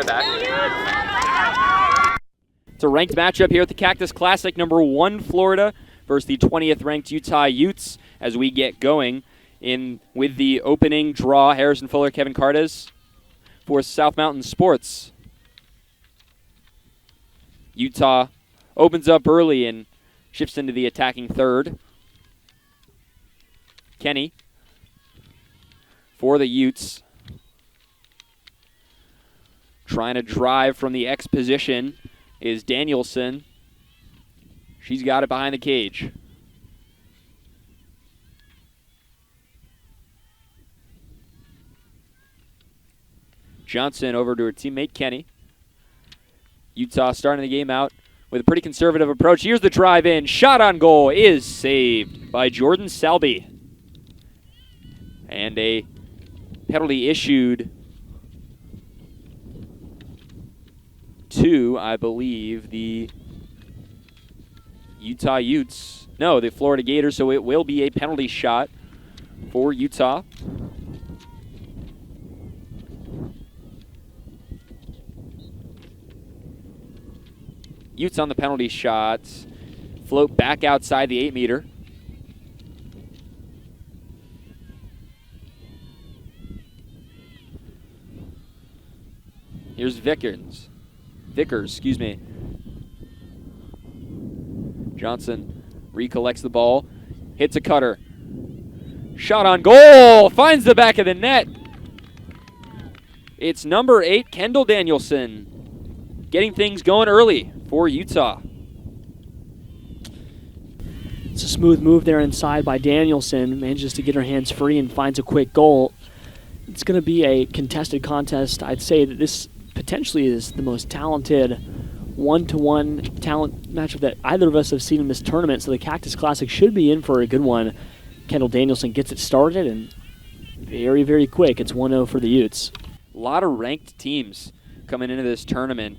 right back. It's a ranked matchup here at the Cactus Classic. Number 1 Florida versus the 20th ranked Utah Utes as we get going in with the opening draw. Harrison Fuller, Kevin Cardes for South Mountain Sports. Utah opens up early and shifts into the attacking third. Kenny for the Utes. Trying to drive from the X position is Danielson. She's got it behind the cage. Johnson over to her teammate Kenny. Utah starting the game out with a pretty conservative approach. Here's the drive in. Shot on goal is saved by Jordan Selby. And a penalty issued to, I believe, the Utah Utes. No, the Florida Gators, so it will be a penalty shot for Utah. Utes on the penalty shot. Float back outside the 8-meter. Here's Vickers, excuse me. Johnson recollects the ball, hits a cutter. Shot on goal, finds the back of the net. It's number 8, Kendall Danielson, getting things going early for Utah. It's a smooth move there inside by Danielson, manages to get her hands free and finds a quick goal. It's going to be a contested contest. I'd say that this potentially is the most talented one-to-one talent matchup that either of us have seen in this tournament, so the Cactus Classic should be in for a good one. Kendall Danielson gets it started, and very, very quick. It's 1-0 for the Utes. A lot of ranked teams coming into this tournament,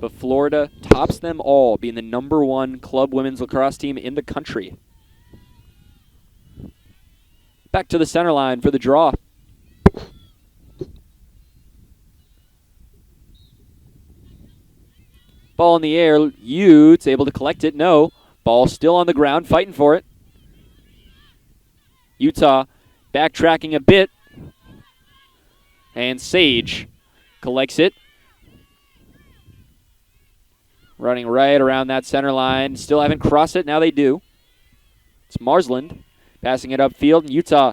but Florida tops them all, being the number 1 club women's lacrosse team in the country. Back to the center line for the draw. Ball in the air. Utes able to collect it. No. Ball still on the ground, fighting for it. Utah backtracking a bit. And Sage collects it. Running right around that center line. Still haven't crossed it. Now they do. It's Marsland passing it upfield. And Utah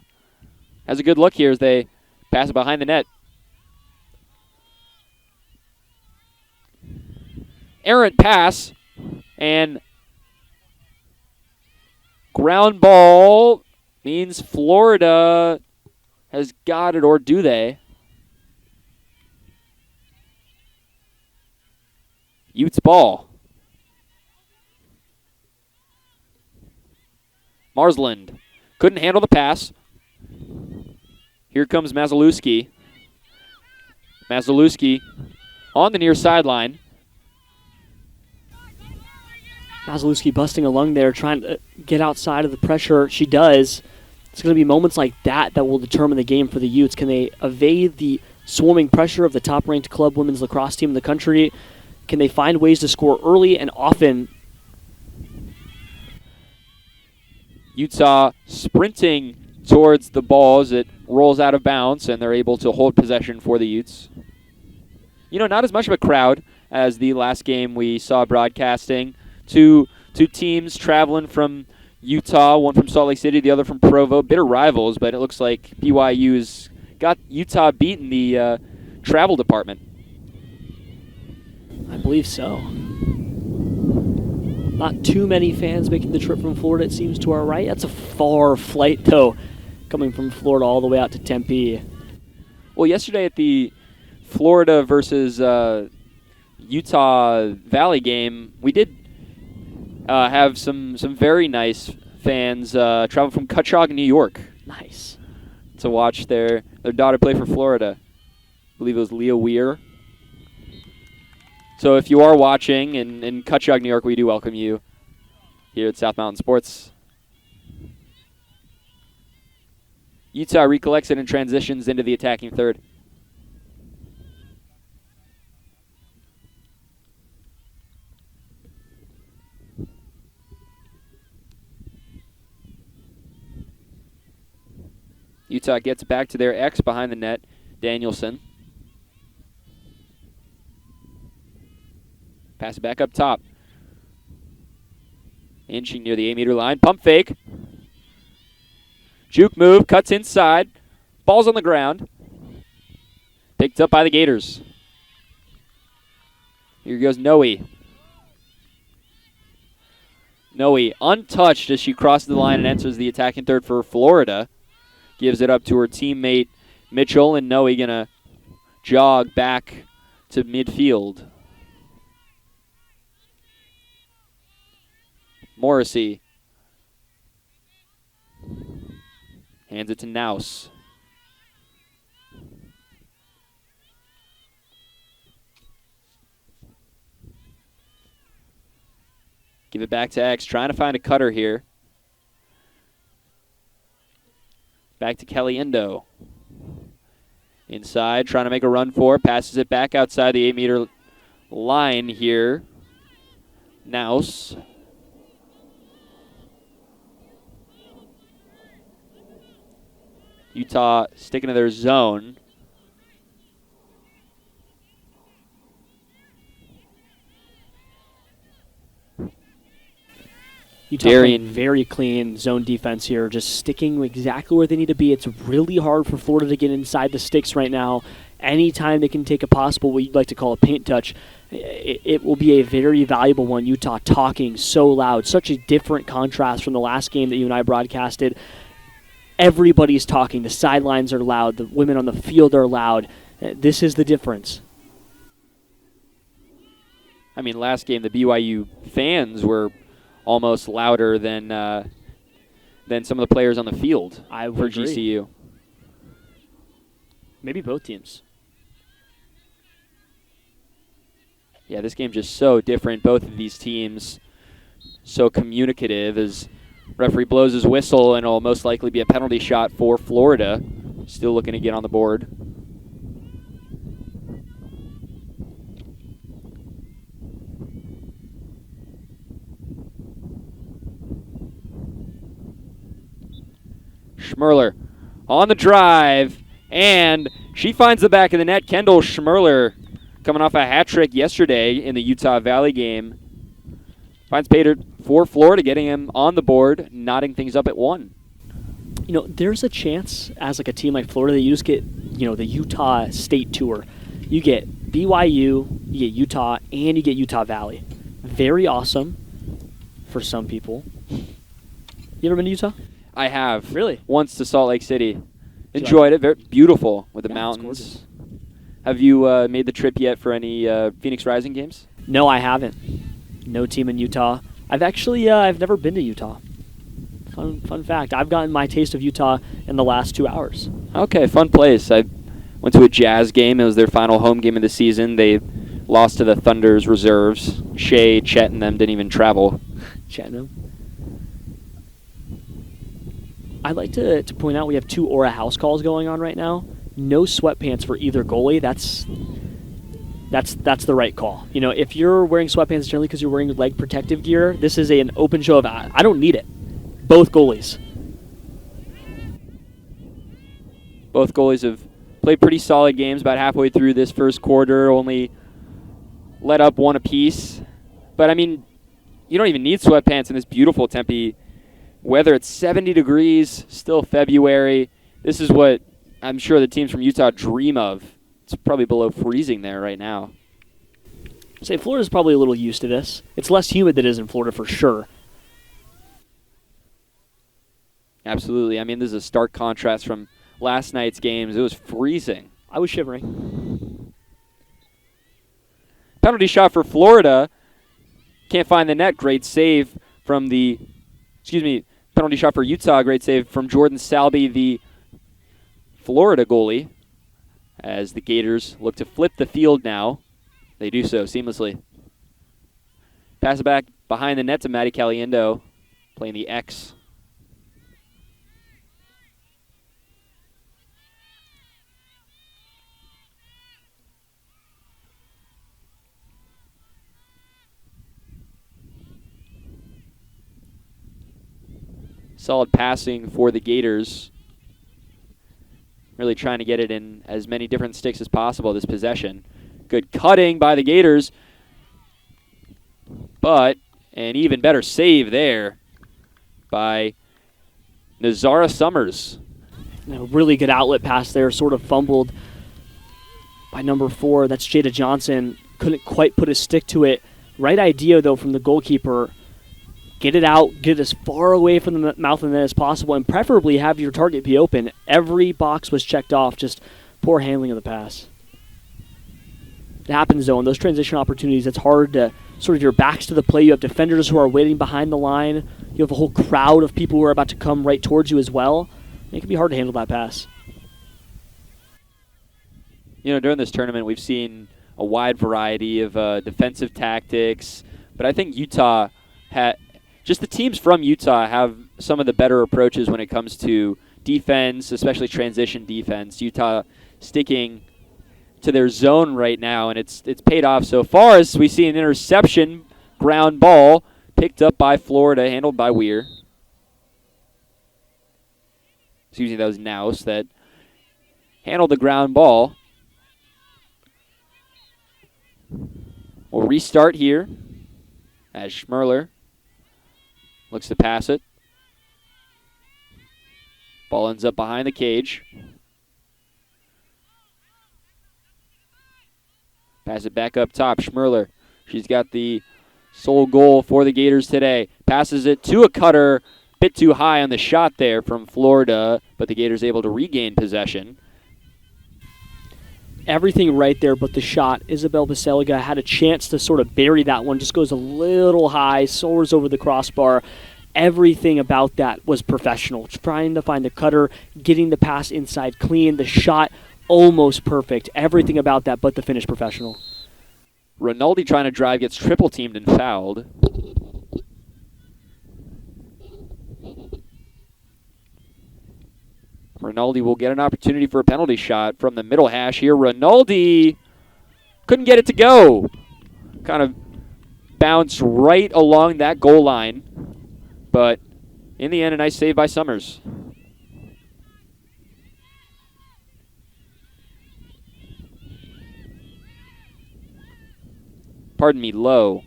has a good look here as they pass it behind the net. Errant pass and ground ball means Florida has got it, or do they? Utes ball. Marsland couldn't handle the pass. Here comes Mazalewski. Mazalewski on the near sideline. Mazalewski busting a lung there, trying to get outside of the pressure. She does. It's going to be moments like that that will determine the game for the Utes. Can they evade the swarming pressure of the top-ranked club women's lacrosse team in the country? Can they find ways to score early and often? Utah sprinting towards the ball as it rolls out of bounds, and they're able to hold possession for the Utes. You know, not as much of a crowd as the last game we saw broadcasting. Two teams traveling from Utah, one from Salt Lake City, the other from Provo. Bitter rivals, but it looks like BYU's got Utah beat in the travel department. I believe so. Not too many fans making the trip from Florida, it seems, to our right. That's a far flight, though, coming from Florida all the way out to Tempe. Well, yesterday at the Florida versus Utah Valley game, we did have some very nice fans travel from Cutchogue, New York. Nice. To watch their daughter play for Florida. I believe it was Leah Weir. So if you are watching in Cutchogue, New York, we do welcome you here at South Mountain Sports. Utah recollects it and transitions into the attacking third. Utah gets it back to their X behind the net, Danielson. Pass it back up top. Inching near the 8-meter line. Pump fake. Juke move. Cuts inside. Ball's on the ground. Picked up by the Gators. Here goes Noe. Noe untouched as she crosses the line and enters the attacking third for Florida. Gives it up to her teammate Mitchell, and Noe going to jog back to midfield. Morrissey hands it to Naus. Give it back to X, trying to find a cutter here. Back to Caliendo. Inside, trying to make a run for it. Passes it back outside the 8-meter line here. Naus. Utah sticking to their zone. Utah playing very clean zone defense here, just sticking exactly where they need to be. It's really hard for Florida to get inside the sticks right now. Anytime they can take a possible, what you'd like to call a paint touch, it will be a very valuable one. Utah talking so loud, such a different contrast from the last game that you and I broadcasted. Everybody's talking. The sidelines are loud. The women on the field are loud. This is the difference. I mean, last game, the BYU fans were almost louder than some of the players on the field for agree. GCU. Maybe both teams. Yeah, this game's just so different. Both of these teams so communicative as referee blows his whistle, and it'll most likely be a penalty shot for Florida. Still looking to get on the board. Schmerler on the drive, and she finds the back of the net. Kendall Schmerler, coming off a hat trick yesterday in the Utah Valley game, finds Pater for Florida, getting him on the board, knotting things up at 1. You know, there's a chance as like a team like Florida that you just get, you know, the Utah State Tour. You get BYU, you get Utah, and you get Utah Valley. Very awesome for some people. You ever been to Utah? I have. Really? Once to Salt Lake City. Enjoyed it. Very beautiful with the mountains. Have you made the trip yet for any Phoenix Rising games? No, I haven't. No team in Utah. I've actually I've never been to Utah. Fun fact. I've gotten my taste of Utah in the last 2 hours. Okay, fun place. I went to a Jazz game. It was their final home game of the season. They lost to the Thunder's reserves. Shea, Chet, and them didn't even travel. Chettenham. I'd like to point out we have 2 Aura house calls going on right now. No sweatpants for either goalie. That's the right call. You know, if you're wearing sweatpants generally because you're wearing leg protective gear, this is an open show of I don't need it. Both goalies. Both goalies have played pretty solid games about halfway through this first quarter, only let up 1 apiece. But, I mean, you don't even need sweatpants in this beautiful Tempe weather. It's 70 degrees, still February. This is what I'm sure the teams from Utah dream of. It's probably below freezing there right now. Say Florida's probably a little used to this. It's less humid than it is in Florida for sure. Absolutely. I mean, this is a stark contrast from last night's games. It was freezing. I was shivering. Penalty shot for Florida. Can't find the net. Great save from penalty shot for Utah. Great save from Jordan Salby, the Florida goalie, as the Gators look to flip the field now. They do so seamlessly. Pass it back behind the net to Maddie Caliendo, playing the X. Solid passing for the Gators. really trying to get it in as many different sticks as possible this possession. Good cutting by the Gators, but an even better save there by Nazara Summers. Really good outlet pass there, sort of fumbled by number 4. That's Jada Johnson. Couldn't quite put his stick to it. Right idea, though, from the goalkeeper. Get it out, get it as far away from the mouth of the net as possible, and preferably have your target be open. Every box was checked off, just poor handling of the pass. It happens, though, in those transition opportunities, it's hard to sort of your back's to the play. You have defenders who are waiting behind the line. You have a whole crowd of people who are about to come right towards you as well. It can be hard to handle that pass. During this tournament, we've seen a wide variety of defensive tactics, but I think Utah just the teams from Utah have some of the better approaches when it comes to defense, especially transition defense. Utah sticking to their zone right now, and it's paid off so far as we see an interception, ground ball, picked up by Florida, handled by Weir. Excuse me, that was Naus that handled the ground ball. We'll restart here as Schmerler looks to pass it. Ball ends up behind the cage. Pass it back up top. Schmerler, she's got the sole goal for the Gators today. Passes it to a cutter. Bit too high on the shot there from Florida, but the Gators able to regain possession. Everything right there but the shot. Isabel Baseliga had a chance to sort of bury that one. Just goes a little high, soars over the crossbar. Everything about that was professional. Trying to find the cutter, getting the pass inside clean, the shot almost perfect. Everything about that but the finish professional. Rinaldi trying to drive, gets triple teamed and fouled. Rinaldi will get an opportunity for a penalty shot from the middle hash here. Rinaldi couldn't get it to go. Kind of bounced right along that goal line. But in the end, a nice save by Summers. Pardon me, Low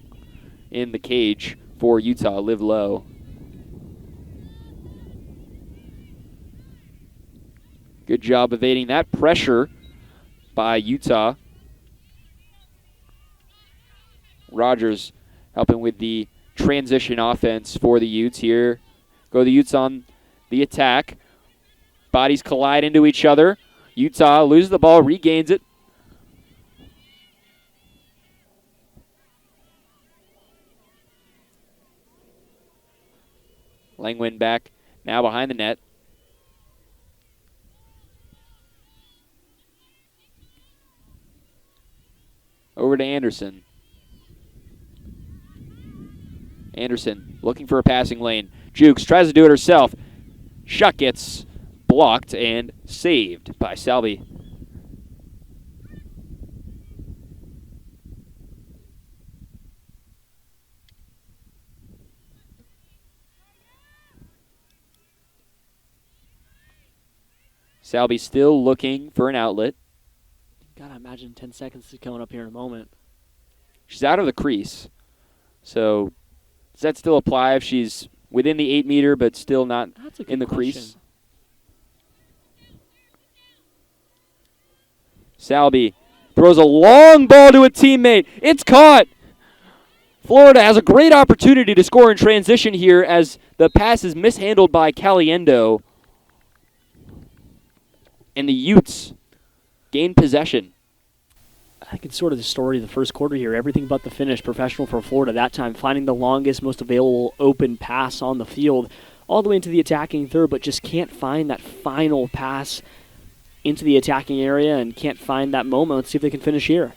in the cage for Utah. Live Low. Good job evading that pressure by Utah. Rogers helping with the transition offense for the Utes here. Go the Utes on the attack. Bodies collide into each other. Utah loses the ball, regains it. Langwin back now behind the net. Over to Anderson. Anderson looking for a passing lane. Jukes tries to do it herself. Shot gets blocked and saved by Salvi. Salvi still looking for an outlet. Gotta imagine 10 seconds is coming up here in a moment. She's out of the crease. So does that still apply if she's within the 8 meter but still not in the crease? Salvi throws a long ball to a teammate. It's caught. Florida has a great opportunity to score in transition here as the pass is mishandled by Caliendo. And the Utes gain possession. I think it's sort of the story of the first quarter here. Everything but the finish. Professional for Florida that time, finding the longest, most available open pass on the field all the way into the attacking third, but just can't find that final pass into the attacking area and can't find that moment. Let's see if they can finish here.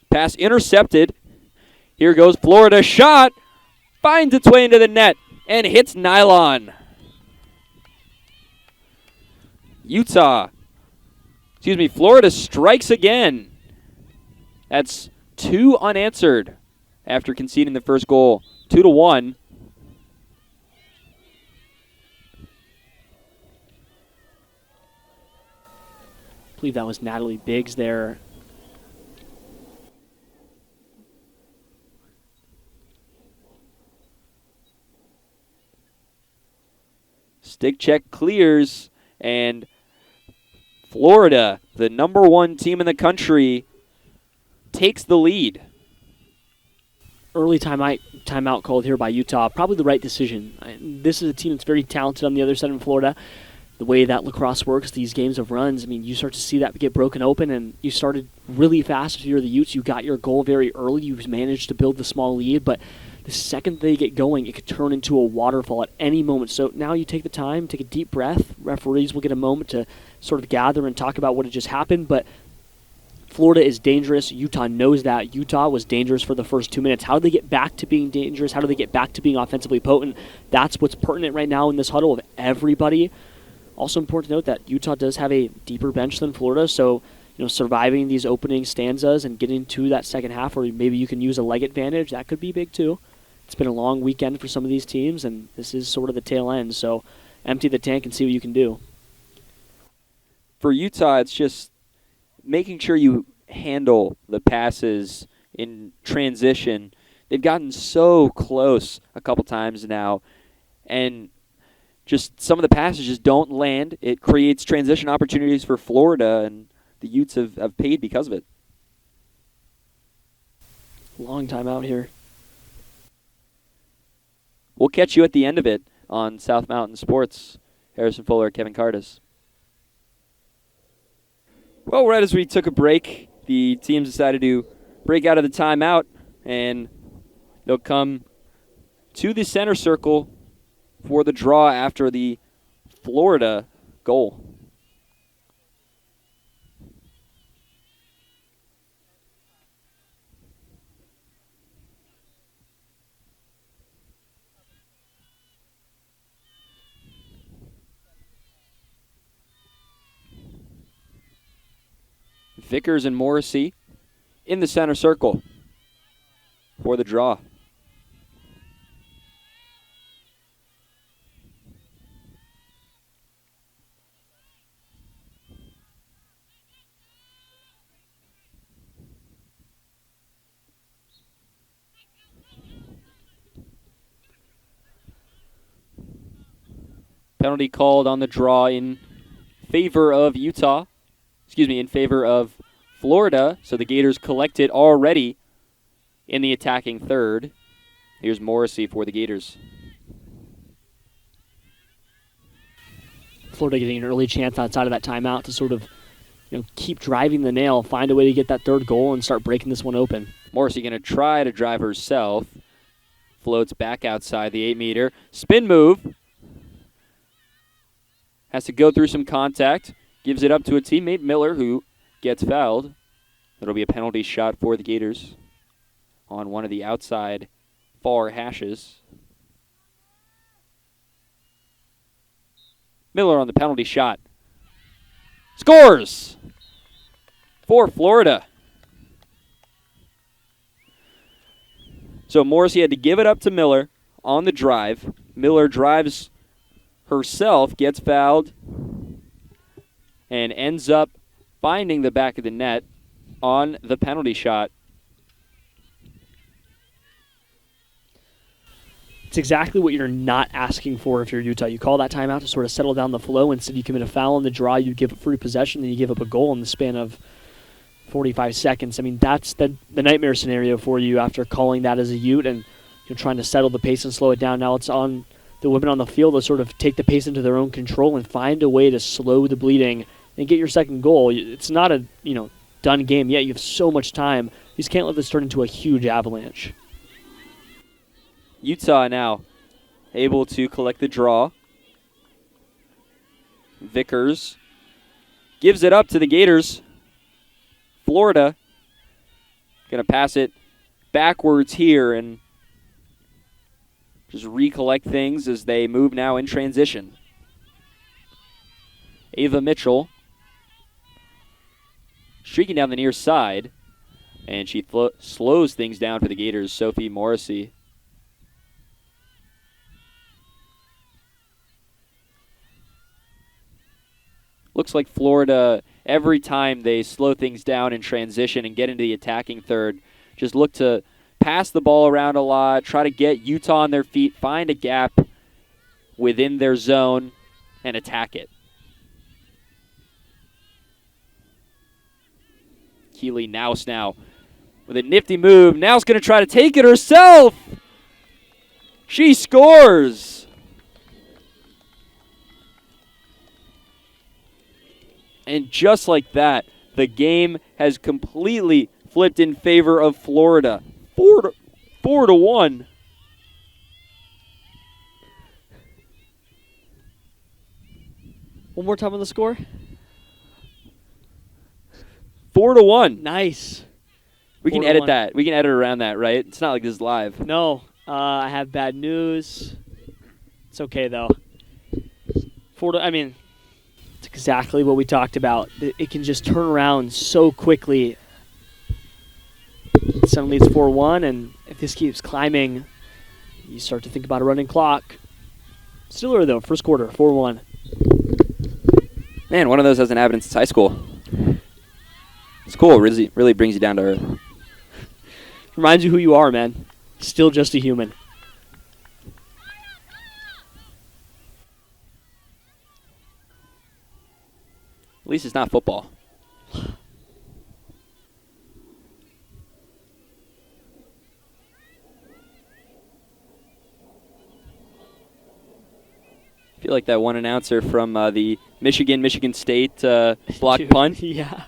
Pass intercepted. Here goes Florida. Shot. Finds its way into the net and hits nylon. Florida strikes again. That's 2 unanswered after conceding the first goal. 2-1. I believe that was Natalie Biggs there. Stick check clears, and Florida, the number 1 team in the country, takes the lead. Early timeout called here by Utah. Probably the right decision. This is a team that's very talented on the other side in Florida. The way that lacrosse works, these games of runs, I mean, you start to see that get broken open, and you started really fast if you're the Utes. You got your goal very early. You managed to build the small lead, but the second they get going, it could turn into a waterfall at any moment. So now you take the time, take a deep breath. Referees will get a moment to sort of gather and talk about what had just happened, but Florida is dangerous. Utah knows that. Utah was dangerous for the first 2 minutes. How do they get back to being dangerous? How do they get back to being offensively potent? That's what's pertinent right now in this huddle of everybody. Also important to note that Utah does have a deeper bench than Florida, so surviving these opening stanzas and getting to that second half where maybe you can use a leg advantage, that could be big too. It's been a long weekend for some of these teams, and this is sort of the tail end, so empty the tank and see what you can do. For Utah, it's just making sure you handle the passes in transition. They've gotten so close a couple times now, and just some of the passes just don't land. It creates transition opportunities for Florida, and the Utes have paid because of it. Long time out here. We'll catch you at the end of it on South Mountain Sports. Harrison Fuller, Kevin Cardis. Well, right as we took a break, the teams decided to break out of the timeout, and they'll come to the center circle for the draw after the Florida goal. Vickers and Morrissey in the center circle for the draw. Penalty called on the draw in favor of Utah. In favor of Florida. So the Gators collected already in the attacking third. Here's Morrissey for the Gators. Florida getting an early chance outside of that timeout to sort of keep driving the nail, find a way to get that third goal and start breaking this one open. Morrissey going to try to drive herself. Floats back outside the 8-meter. Spin move. Has to go through some contact. Gives it up to a teammate, Miller, who gets fouled. It'll be a penalty shot for the Gators on one of the outside far hashes. Miller on the penalty shot. Scores for Florida. So Morrissey had to give it up to Miller on the drive. Miller drives herself, gets fouled, and ends up finding the back of the net on the penalty shot. It's exactly what you're not asking for if you're Utah. You call that timeout to sort of settle down the flow. Instead, you commit a foul in the draw, you give up free possession, then you give up a goal in the span of 45 seconds. I mean, that's the nightmare scenario for you after calling that as a Ute and you're trying to settle the pace and slow it down. Now it's on the women on the field to sort of take the pace into their own control and find a way to slow the bleeding and get your second goal. It's not a done game yet. You have so much time. You just can't let this turn into a huge avalanche. Utah now able to collect the draw. Vickers gives it up to the Gators. Florida going to pass it backwards here and just recollect things as they move now in transition. Ava Mitchell streaking down the near side, and she slows things down for the Gators, Sophie Morrissey. Looks like Florida every time they slow things down in transition and get into the attacking third, just look to pass the ball around a lot, try to get Utah on their feet, find a gap within their zone, and attack it. Keeley Nouse now with a nifty move. Nouse going to try to take it herself. She scores. And just like that, the game has completely flipped in favor of Florida. 4-1. One more time on the score. 4-1. Nice. We can edit that. We can edit around that, right? It's not like this is live. No, I have bad news. It's okay though. It's exactly what we talked about. It can just turn around so quickly. Suddenly it's 4-1, and if this keeps climbing, you start to think about a running clock. Still early though, first quarter, 4-1. Man, one of those hasn't happened since high school. It's cool. Really brings you down to earth. Reminds you who you are, man. Still just a human. At least it's not football. I feel like that one announcer from the Michigan State block punt. Yeah.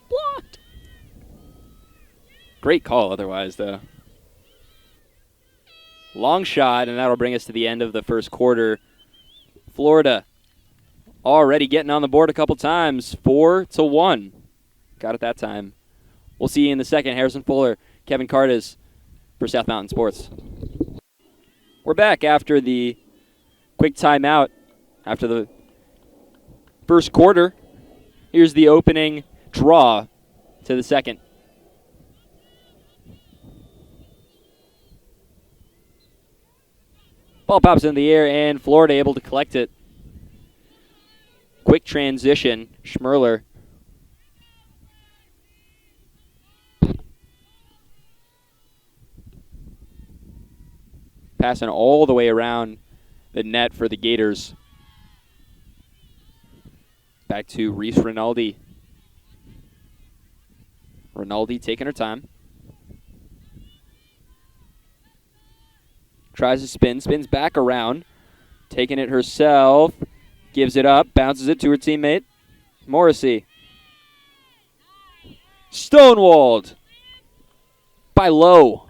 Blocked. Great call otherwise, though. Long shot, and that'll bring us to the end of the first quarter. Florida already getting on the board a couple times. 4-1. Got it that time. We'll see you in the second. Harrison Fuller, Kevin Cardis for South Mountain Sports. We're back after the quick timeout after the first quarter. Here's the opening draw to the second. Ball pops in the air, and Florida able to collect it. Quick transition. Schmerler. Passing all the way around the net for the Gators. Back to Reese Rinaldi. Rinaldi taking her time. Tries to spin, spins back around. Taking it herself. Gives it up, bounces it to her teammate. Morrissey. Stonewalled by Lowe.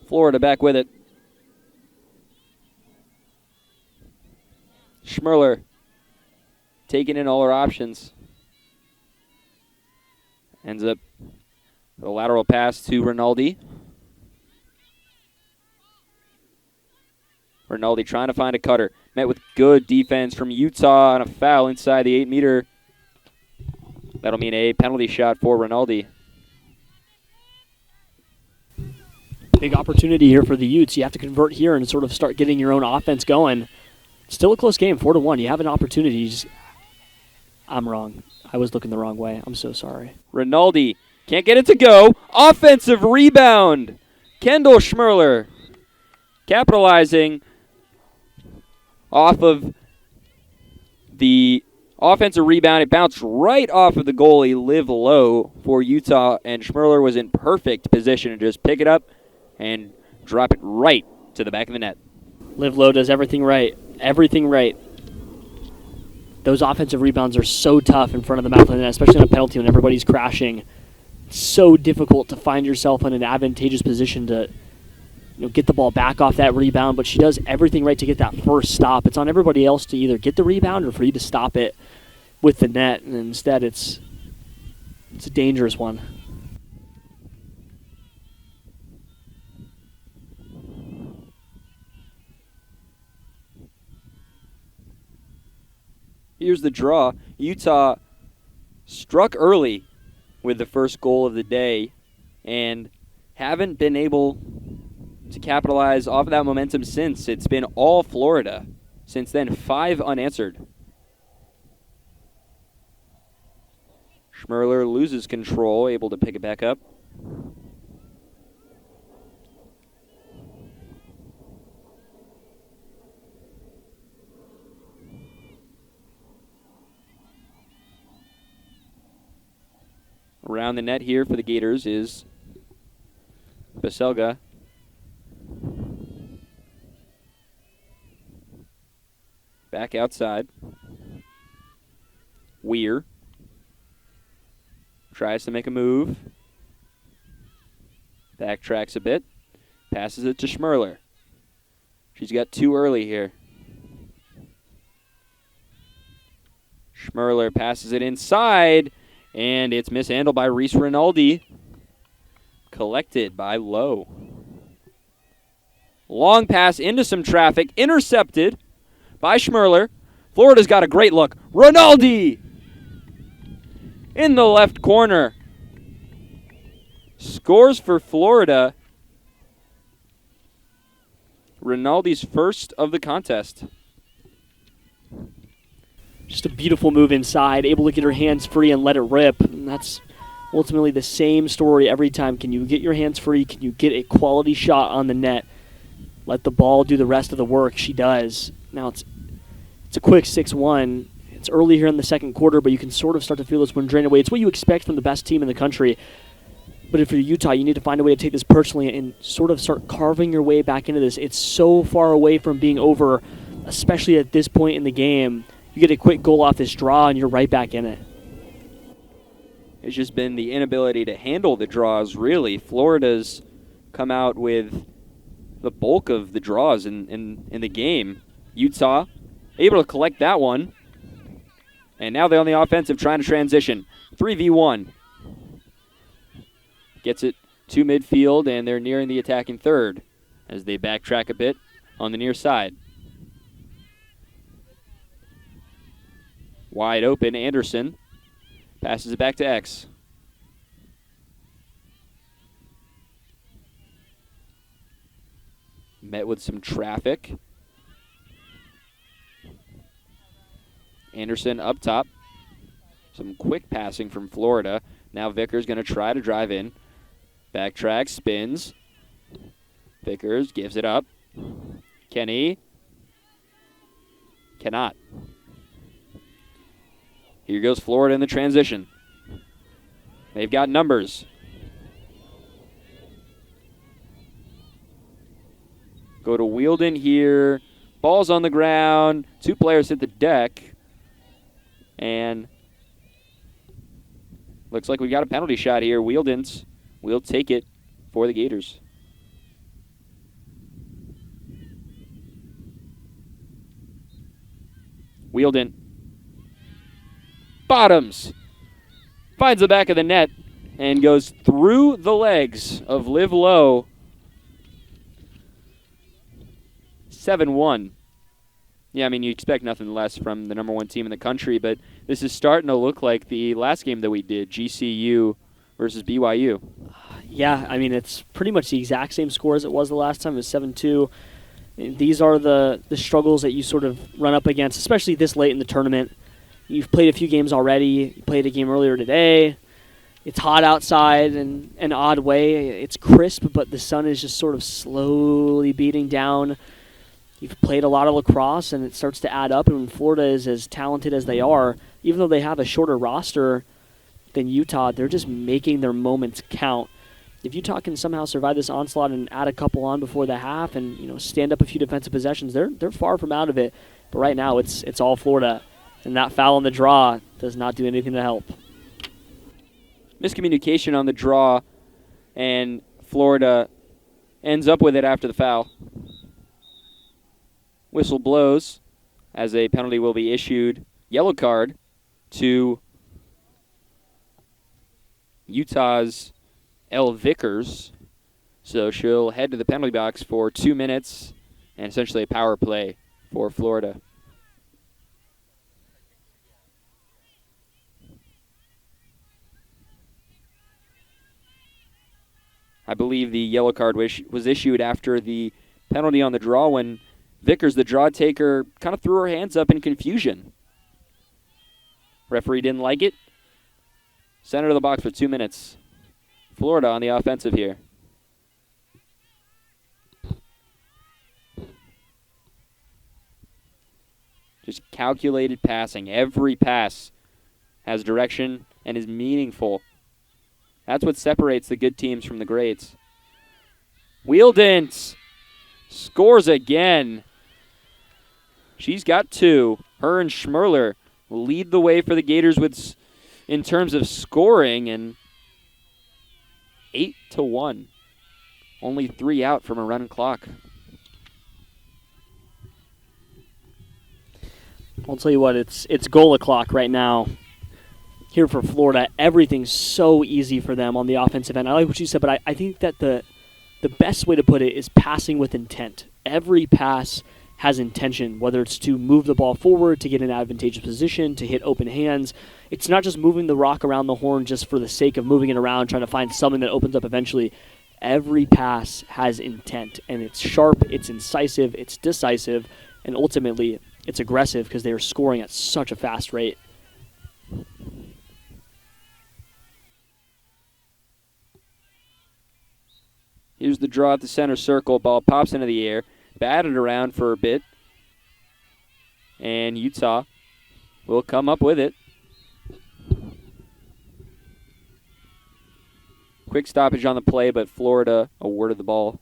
Florida back with it. Schmerler taking in all her options. Ends up with a lateral pass to Rinaldi. Rinaldi trying to find a cutter. Met with good defense from Utah on a foul inside the 8-meter. That'll mean a penalty shot for Rinaldi. Big opportunity here for the Utes. You have to convert here and sort of start getting your own offense going. Still a close game, 4-1. You have an opportunity. I'm wrong. I was looking the wrong way. I'm so sorry. Rinaldi can't get it to go. Offensive rebound. Kendall Schmerler capitalizing off of the offensive rebound. It bounced right off of the goalie, Liv Lowe, for Utah, and Schmerler was in perfect position to just pick it up and drop it right to the back of the net. Liv Lowe does everything right. Everything right. Those offensive rebounds are so tough in front of the mouth of the net, especially on a penalty when everybody's crashing. It's so difficult to find yourself in an advantageous position to get the ball back off that rebound, but she does everything right to get that first stop. It's on everybody else to either get the rebound or for you to stop it with the net, and instead it's a dangerous one. Here's the draw. Utah struck early with the first goal of the day and haven't been able to capitalize off of that momentum since. It's been all Florida. Since then, 5 unanswered. Schmerler loses control, able to pick it back up. Around the net here for the Gators is Baselga. Back outside. Weir tries to make a move. Backtracks a bit. Passes it to Schmerler. She's got 2 early here. Schmerler passes it inside, and it's mishandled by Reese Rinaldi. Collected by Lowe. Long pass into some traffic. Intercepted by Schmerler. Florida's got a great look. Rinaldi in the left corner. Scores for Florida. Rinaldi's first of the contest. Just a beautiful move inside, able to get her hands free and let it rip. And that's ultimately the same story every time. Can you get your hands free? Can you get a quality shot on the net? Let the ball do the rest of the work. She does. Now it's a quick 6-1. It's early here in the second quarter, but you can sort of start to feel this one drain away. It's what you expect from the best team in the country. But if you're Utah, you need to find a way to take this personally and sort of start carving your way back into this. It's so far away from being over, especially at this point in the game. You get a quick goal off this draw, and you're right back in it. It's just been the inability to handle the draws, really. Florida's come out with the bulk of the draws in the game. Utah able to collect that one. And now they're on the offensive trying to transition. 3v1. Gets it to midfield, and they're nearing the attacking third as they backtrack a bit on the near side. Wide open, Anderson passes it back to X. Met with some traffic. Anderson up top. Some quick passing from Florida. Now Vickers going to try to drive in. Backtrack, spins. Vickers gives it up. Kenny. Cannot. Here goes Florida in the transition. They've got numbers. Go to Wielden here. Ball's on the ground. 2 players hit the deck. And looks like we got a penalty shot here. Wielden's will take it for the Gators. Wielden. Bottoms. Finds the back of the net and goes through the legs of Liv Lowe. 7-1. Yeah, I mean, you expect nothing less from the number 1 team in the country, but this is starting to look like the last game that we did, GCU versus BYU. Yeah, I mean, it's pretty much the exact same score as it was the last time. It was 7-2. These are the struggles that you sort of run up against, especially this late in the tournament. You've played a few games already. You played a game earlier today. It's hot outside in an odd way. It's crisp, but the sun is just sort of slowly beating down. You've played a lot of lacrosse, and it starts to add up. And when Florida is as talented as they are, even though they have a shorter roster than Utah, they're just making their moments count. If Utah can somehow survive this onslaught and add a couple on before the half and stand up a few defensive possessions, they're far from out of it. But right now, it's all Florida. And that foul on the draw does not do anything to help. Miscommunication on the draw, and Florida ends up with it after the foul. Whistle blows as a penalty will be issued. Yellow card to Utah's Elle Vickers. So she'll head to the penalty box for 2 minutes and essentially a power play for Florida. I believe the yellow card was issued after the penalty on the draw when Vickers, the draw taker, kind of threw her hands up in confusion. Referee didn't like it. Center of the box for 2 minutes. Florida on the offensive here. Just calculated passing. Every pass has direction and is meaningful. That's what separates the good teams from the greats. Wheeldent scores again. She's got 2. Her and Schmerler lead the way for the Gators in terms of scoring, and 8-1. Only 3 out from a running clock. I'll tell you what, it's goal o'clock right now. Here for Florida, everything's so easy for them on the offensive end. I like what you said, but I think that the best way to put it is passing with intent. Every pass has intention, whether it's to move the ball forward, to get an advantageous position, to hit open hands. It's not just moving the rock around the horn just for the sake of moving it around, trying to find something that opens up eventually. Every pass has intent, and it's sharp, it's incisive, it's decisive, and ultimately it's aggressive because they are scoring at such a fast rate. Here's the draw at the center circle. Ball pops into the air. Batted around for a bit. And Utah will come up with it. Quick stoppage on the play, but Florida awarded the ball.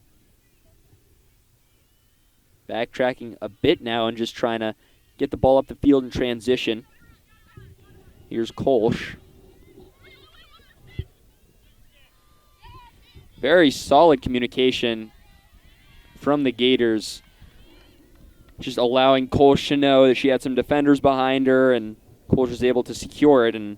Backtracking a bit now and just trying to get the ball up the field in transition. Here's Kolsch. Very solid communication from the Gators. Just allowing Kolsch to know that she had some defenders behind her, and Kolsch was able to secure it, and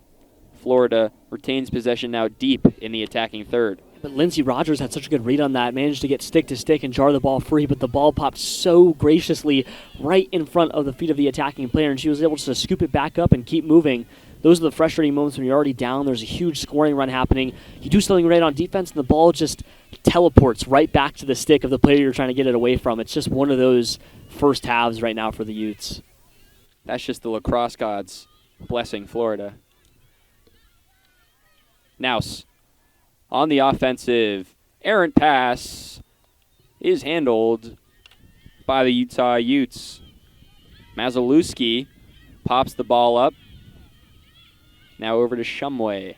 Florida retains possession now deep in the attacking third. But Lindsey Rogers had such a good read on that, managed to get stick to stick and jar the ball free, but the ball popped so graciously right in front of the feet of the attacking player, and she was able to scoop it back up and keep moving. Those are the frustrating moments when you're already down. There's a huge scoring run happening. You do something right on defense, and the ball just teleports right back to the stick of the player you're trying to get it away from. It's just one of those first halves right now for the Utes. That's just the lacrosse gods blessing Florida. Nouse on the offensive. Errant pass is handled by the Utah Utes. Mazalewski pops the ball up. Now over to Shumway.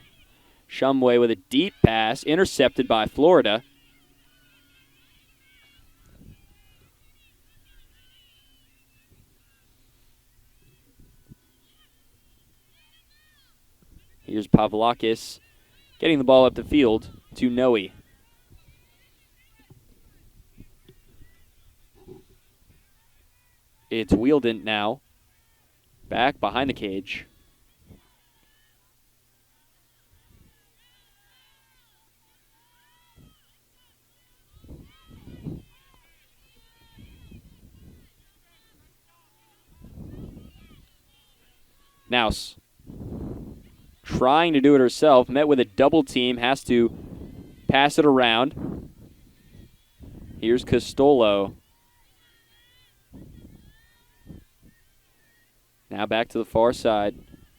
Shumway with a deep pass, intercepted by Florida. Here's Pavlakis getting the ball up the field to Noe. It's Wheeldent now. Back behind the cage. Nouse trying to do it herself, met with a double team, has to pass it around. Here's Costolo. Now back to the far side.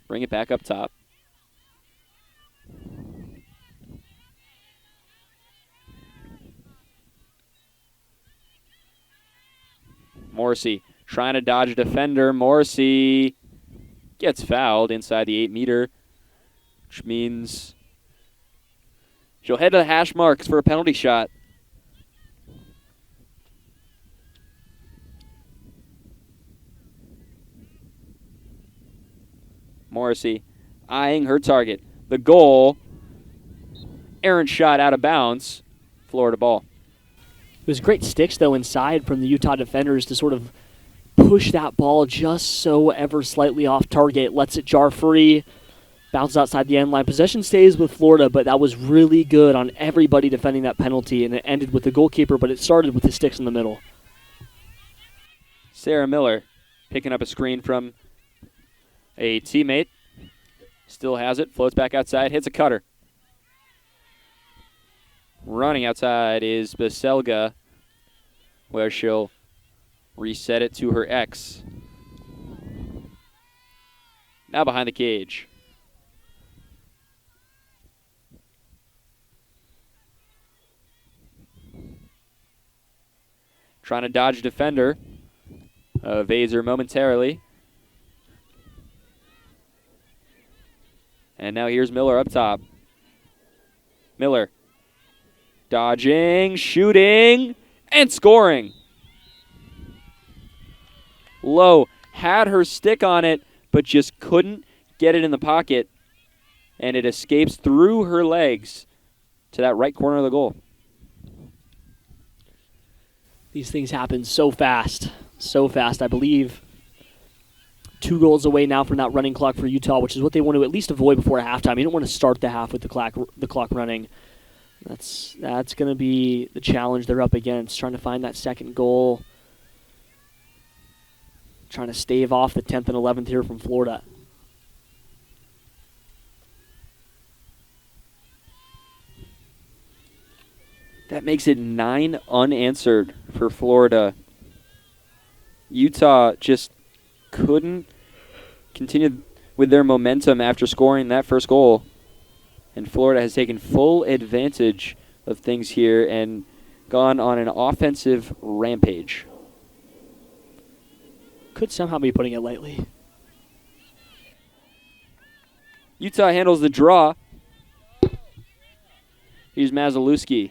Bring it back up top. Morrissey trying to dodge a defender. Morrissey gets fouled inside the 8-meter, which means she'll head to the hash marks for a penalty shot. Morrissey eyeing her target. The goal, errant shot out of bounds, Florida ball. It was great sticks, though, inside from the Utah defenders to sort of push that ball just so ever slightly off target, lets it jar free, bounces outside the end line. Possession stays with Florida, but that was really good on everybody defending that penalty, and it ended with the goalkeeper, but it started with the sticks in the middle. Sarah Miller picking up a screen from a teammate. Still has it, floats back outside, hits a cutter. Running outside is Baselga, where she'll reset it to her X. Now behind the cage. Trying to dodge defender. Evades her momentarily. And now here's Miller up top. Miller. Dodging, shooting, and scoring. Lowe had her stick on it, but just couldn't get it in the pocket. And it escapes through her legs to that right corner of the goal. These things happen so fast. So fast. I believe 2 goals away now from that running clock for Utah, which is what they want to at least avoid before halftime. You don't want to start the half with the clock running. That's going to be the challenge they're up against, trying to find that second goal, trying to stave off the 10th and 11th here from Florida. That makes it 9 unanswered for Florida. Utah just couldn't continue with their momentum after scoring that first goal. And Florida has taken full advantage of things here and gone on an offensive rampage. Could somehow be putting it lightly. Utah handles the draw. Here's Mazalewski.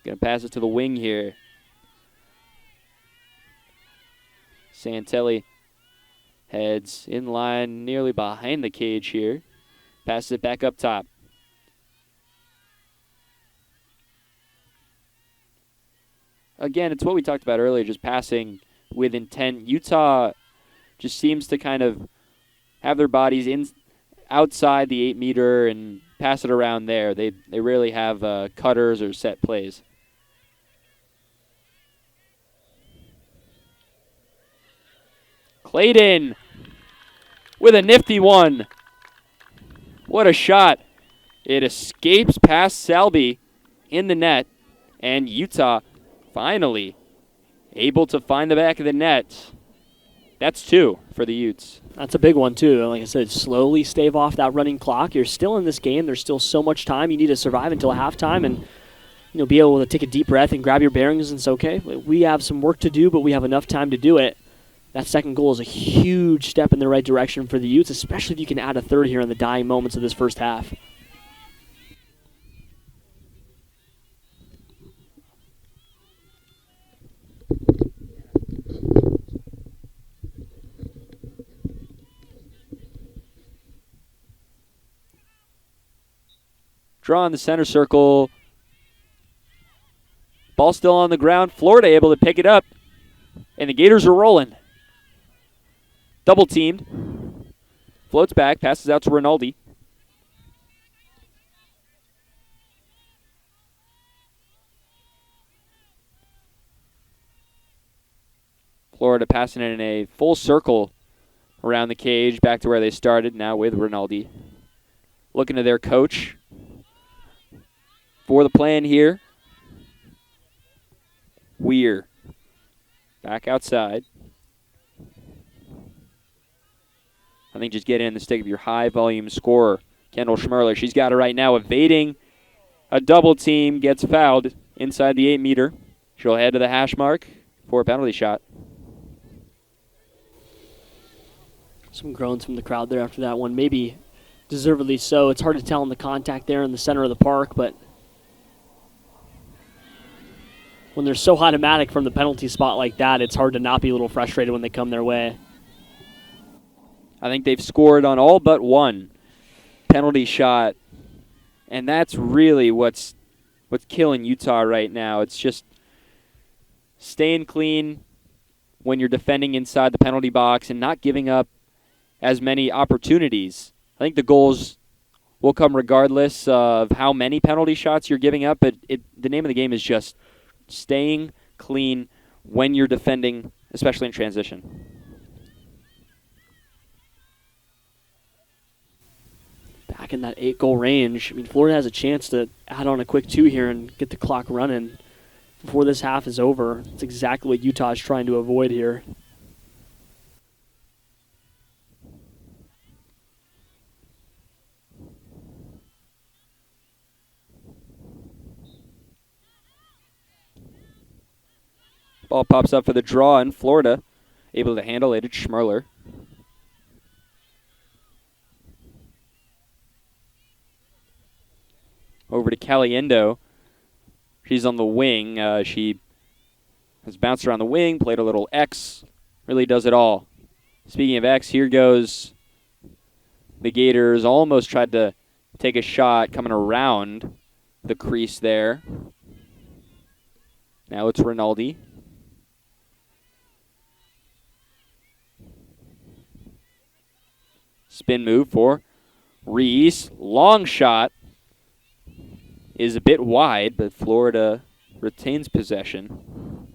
Going to pass it to the wing here. Santelli heads in line nearly behind the cage here. Passes it back up top. Again, it's what we talked about earlier, just passing with intent. Utah just seems to kind of have their bodies outside the 8-meter and pass it around there. They rarely have cutters or set plays. Clayton with a nifty one. What a shot. It escapes past Selby in the net, and Utah finally able to find the back of the net. That's 2 for the Utes. That's a big one, too. Like I said, slowly stave off that running clock. You're still in this game. There's still so much time. You need to survive until halftime and be able to take a deep breath and grab your bearings and say, okay, we have some work to do, but we have enough time to do it. That second goal is a huge step in the right direction for the Utes, especially if you can add a third here in the dying moments of this first half. Draw in the center circle. Ball still on the ground. Florida able to pick it up. And the Gators are rolling. Double teamed. Floats back. Passes out to Rinaldi. Florida passing it in a full circle around the cage. Back to where they started. Now with Rinaldi. Looking to their coach for the plan here. Weir. Back outside. I think just get in the stick of your high-volume scorer, Kendall Schmerler. She's got it right now, evading a double team, gets fouled inside the 8-meter. She'll head to the hash mark for a penalty shot. Some groans from the crowd there after that one. Maybe deservedly so. It's hard to tell in the contact there in the center of the park, but when they're so automatic from the penalty spot like that, it's hard to not be a little frustrated when they come their way. I think they've scored on all but one penalty shot, and that's really what's killing Utah right now. It's just staying clean when you're defending inside the penalty box and not giving up as many opportunities. I think the goals will come regardless of how many penalty shots you're giving up, but the name of the game is just staying clean when you're defending, especially in transition. back in that 8-goal range. I mean, Florida has a chance to add on a quick 2 here and get the clock running before this half is over. It's exactly what Utah is trying to avoid here. Ball pops up for the draw, and Florida able to handle it. It's Schmerler. Over to Caliendo. She's on the wing. She has bounced around the wing, played a little X. Really does it all. Speaking of X, here goes the Gators. Almost tried to take a shot coming around the crease there. Now it's Rinaldi. Spin move for Reese. Long shot is a bit wide, but Florida retains possession.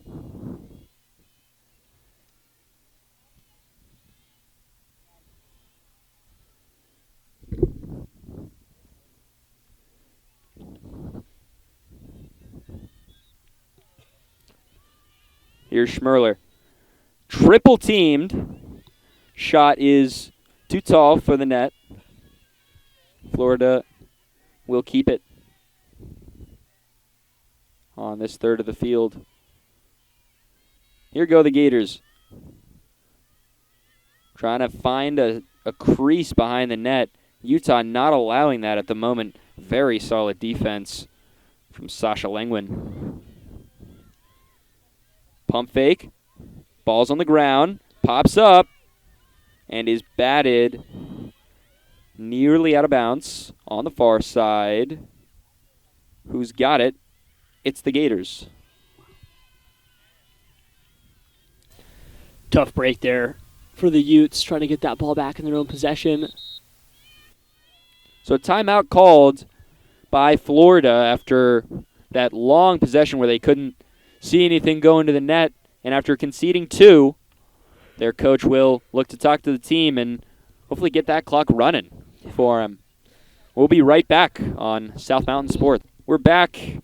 Here's Schmerler. Triple teamed. Shot is too tall for the net. Florida will keep it on this third of the field. Here go the Gators. Trying to find a crease behind the net. Utah not allowing that at the moment. Very solid defense from Sasha Langwin. Pump fake. Ball's on the ground. Pops up. And is batted nearly out of bounds on the far side. Who's got it? It's the Gators. Tough break there for the Utes, trying to get that ball back in their own possession. So timeout called by Florida after that long possession where they couldn't see anything go into the net. And after conceding 2, their coach will look to talk to the team and hopefully get that clock running for him. We'll be right back on South Mountain Sports. We're back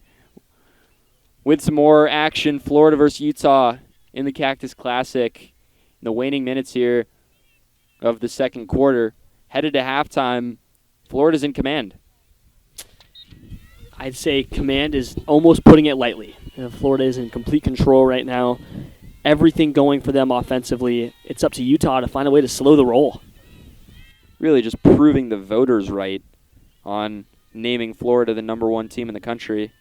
with some more action. Florida versus Utah in the Cactus Classic. In the waning minutes here of the second quarter. Headed to halftime, Florida's in command. I'd say command is almost putting it lightly. Florida is in complete control right now. Everything going for them offensively. It's up to Utah to find a way to slow the roll. Really just proving the voters right on naming Florida the #1 team in the country.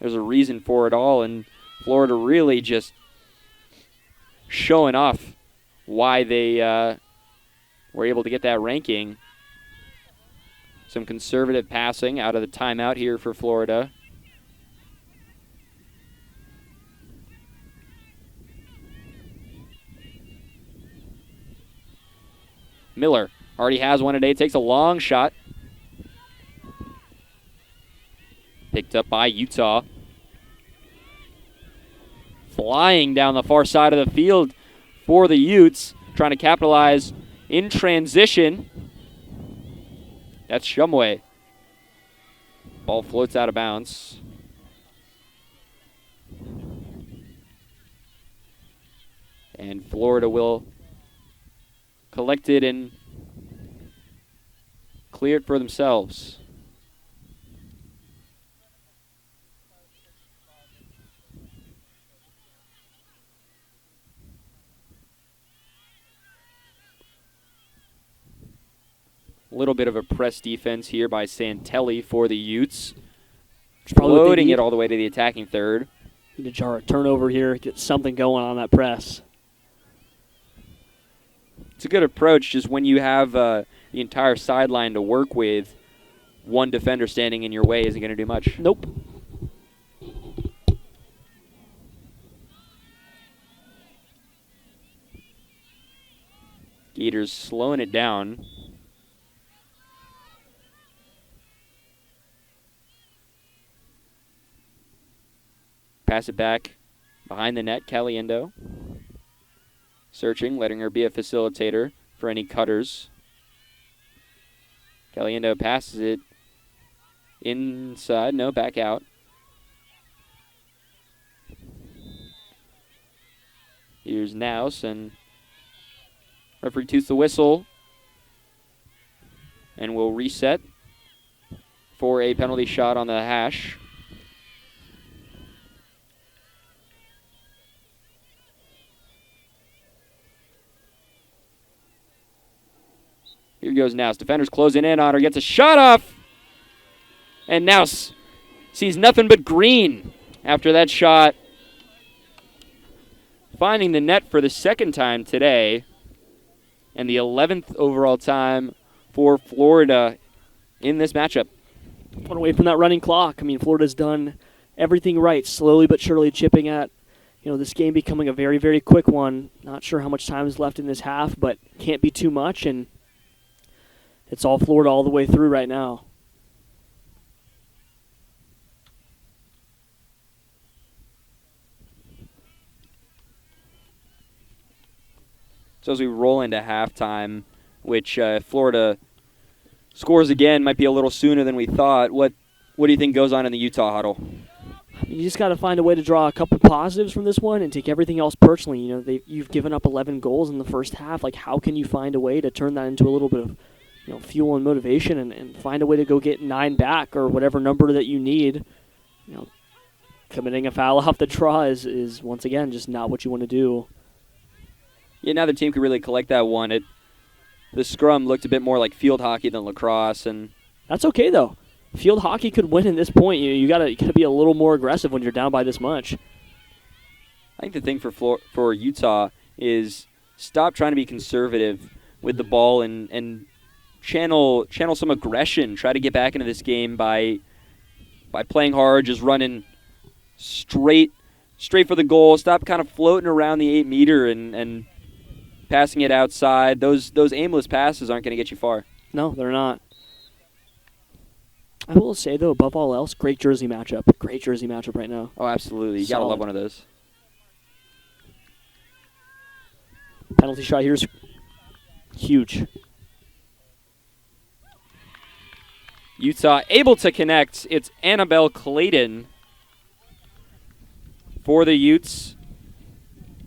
There's a reason for it all, and Florida really just showing off why they were able to get that ranking. Some conservative passing out of the timeout here for Florida. Miller already has one today, takes a long shot. Picked up by Utah. Flying down the far side of the field for the Utes, trying to capitalize in transition. That's Shumway. Ball floats out of bounds. And Florida will collect it and clear it for themselves. A little bit of a press defense here by Santelli for the Utes. Loading it all the way to the attacking third. Need to jar a turnover here, get something going on that press. It's a good approach, just when you have the entire sideline to work with, one defender standing in your way isn't going to do much. Nope. Gators slowing it down. Pass it back behind the net, Caliendo. Searching, letting her be a facilitator for any cutters. Caliendo passes it inside. No, back out. Here's Naus, and referee toots the whistle. And we'll reset for a penalty shot on the hash. Here goes Naus. Defenders closing in on her. Gets a shot off. And Naus sees nothing but green after that shot. Finding the net for the second time today. And the 11th overall time for Florida in this matchup. One away from that running clock. I mean, Florida's done everything right, slowly but surely chipping at, this game becoming a very, very quick one. Not sure how much time is left in this half, but can't be too much, and it's all Florida all the way through right now. So as we roll into halftime, which Florida scores again, might be a little sooner than we thought. What do you think goes on in the Utah huddle? You just got to find a way to draw a couple positives from this one and take everything else personally. You've given up 11 goals in the first half. Like, how can you find a way to turn that into a little bit of fuel and motivation and find a way to go get 9 back or whatever number that you need? Committing a foul off the draw is once again just not what you want to do. Yeah, neither team could really collect that one. The scrum looked a bit more like field hockey than lacrosse, and that's okay though. Field hockey could win in this point. You gotta be a little more aggressive when you're down by this much. I think the thing for Utah is stop trying to be conservative with the ball and channel some aggression. Try to get back into this game by playing hard, just running straight for the goal. Stop kind of floating around the 8-meter and passing it outside. Those aimless passes aren't going to get you far. No, they're not. I will say, though, above all else, great jersey matchup. Great jersey matchup right now. Oh, absolutely. You got to love one of those. Penalty shot here is huge. Utah able to connect. It's Annabelle Clayton for the Utes.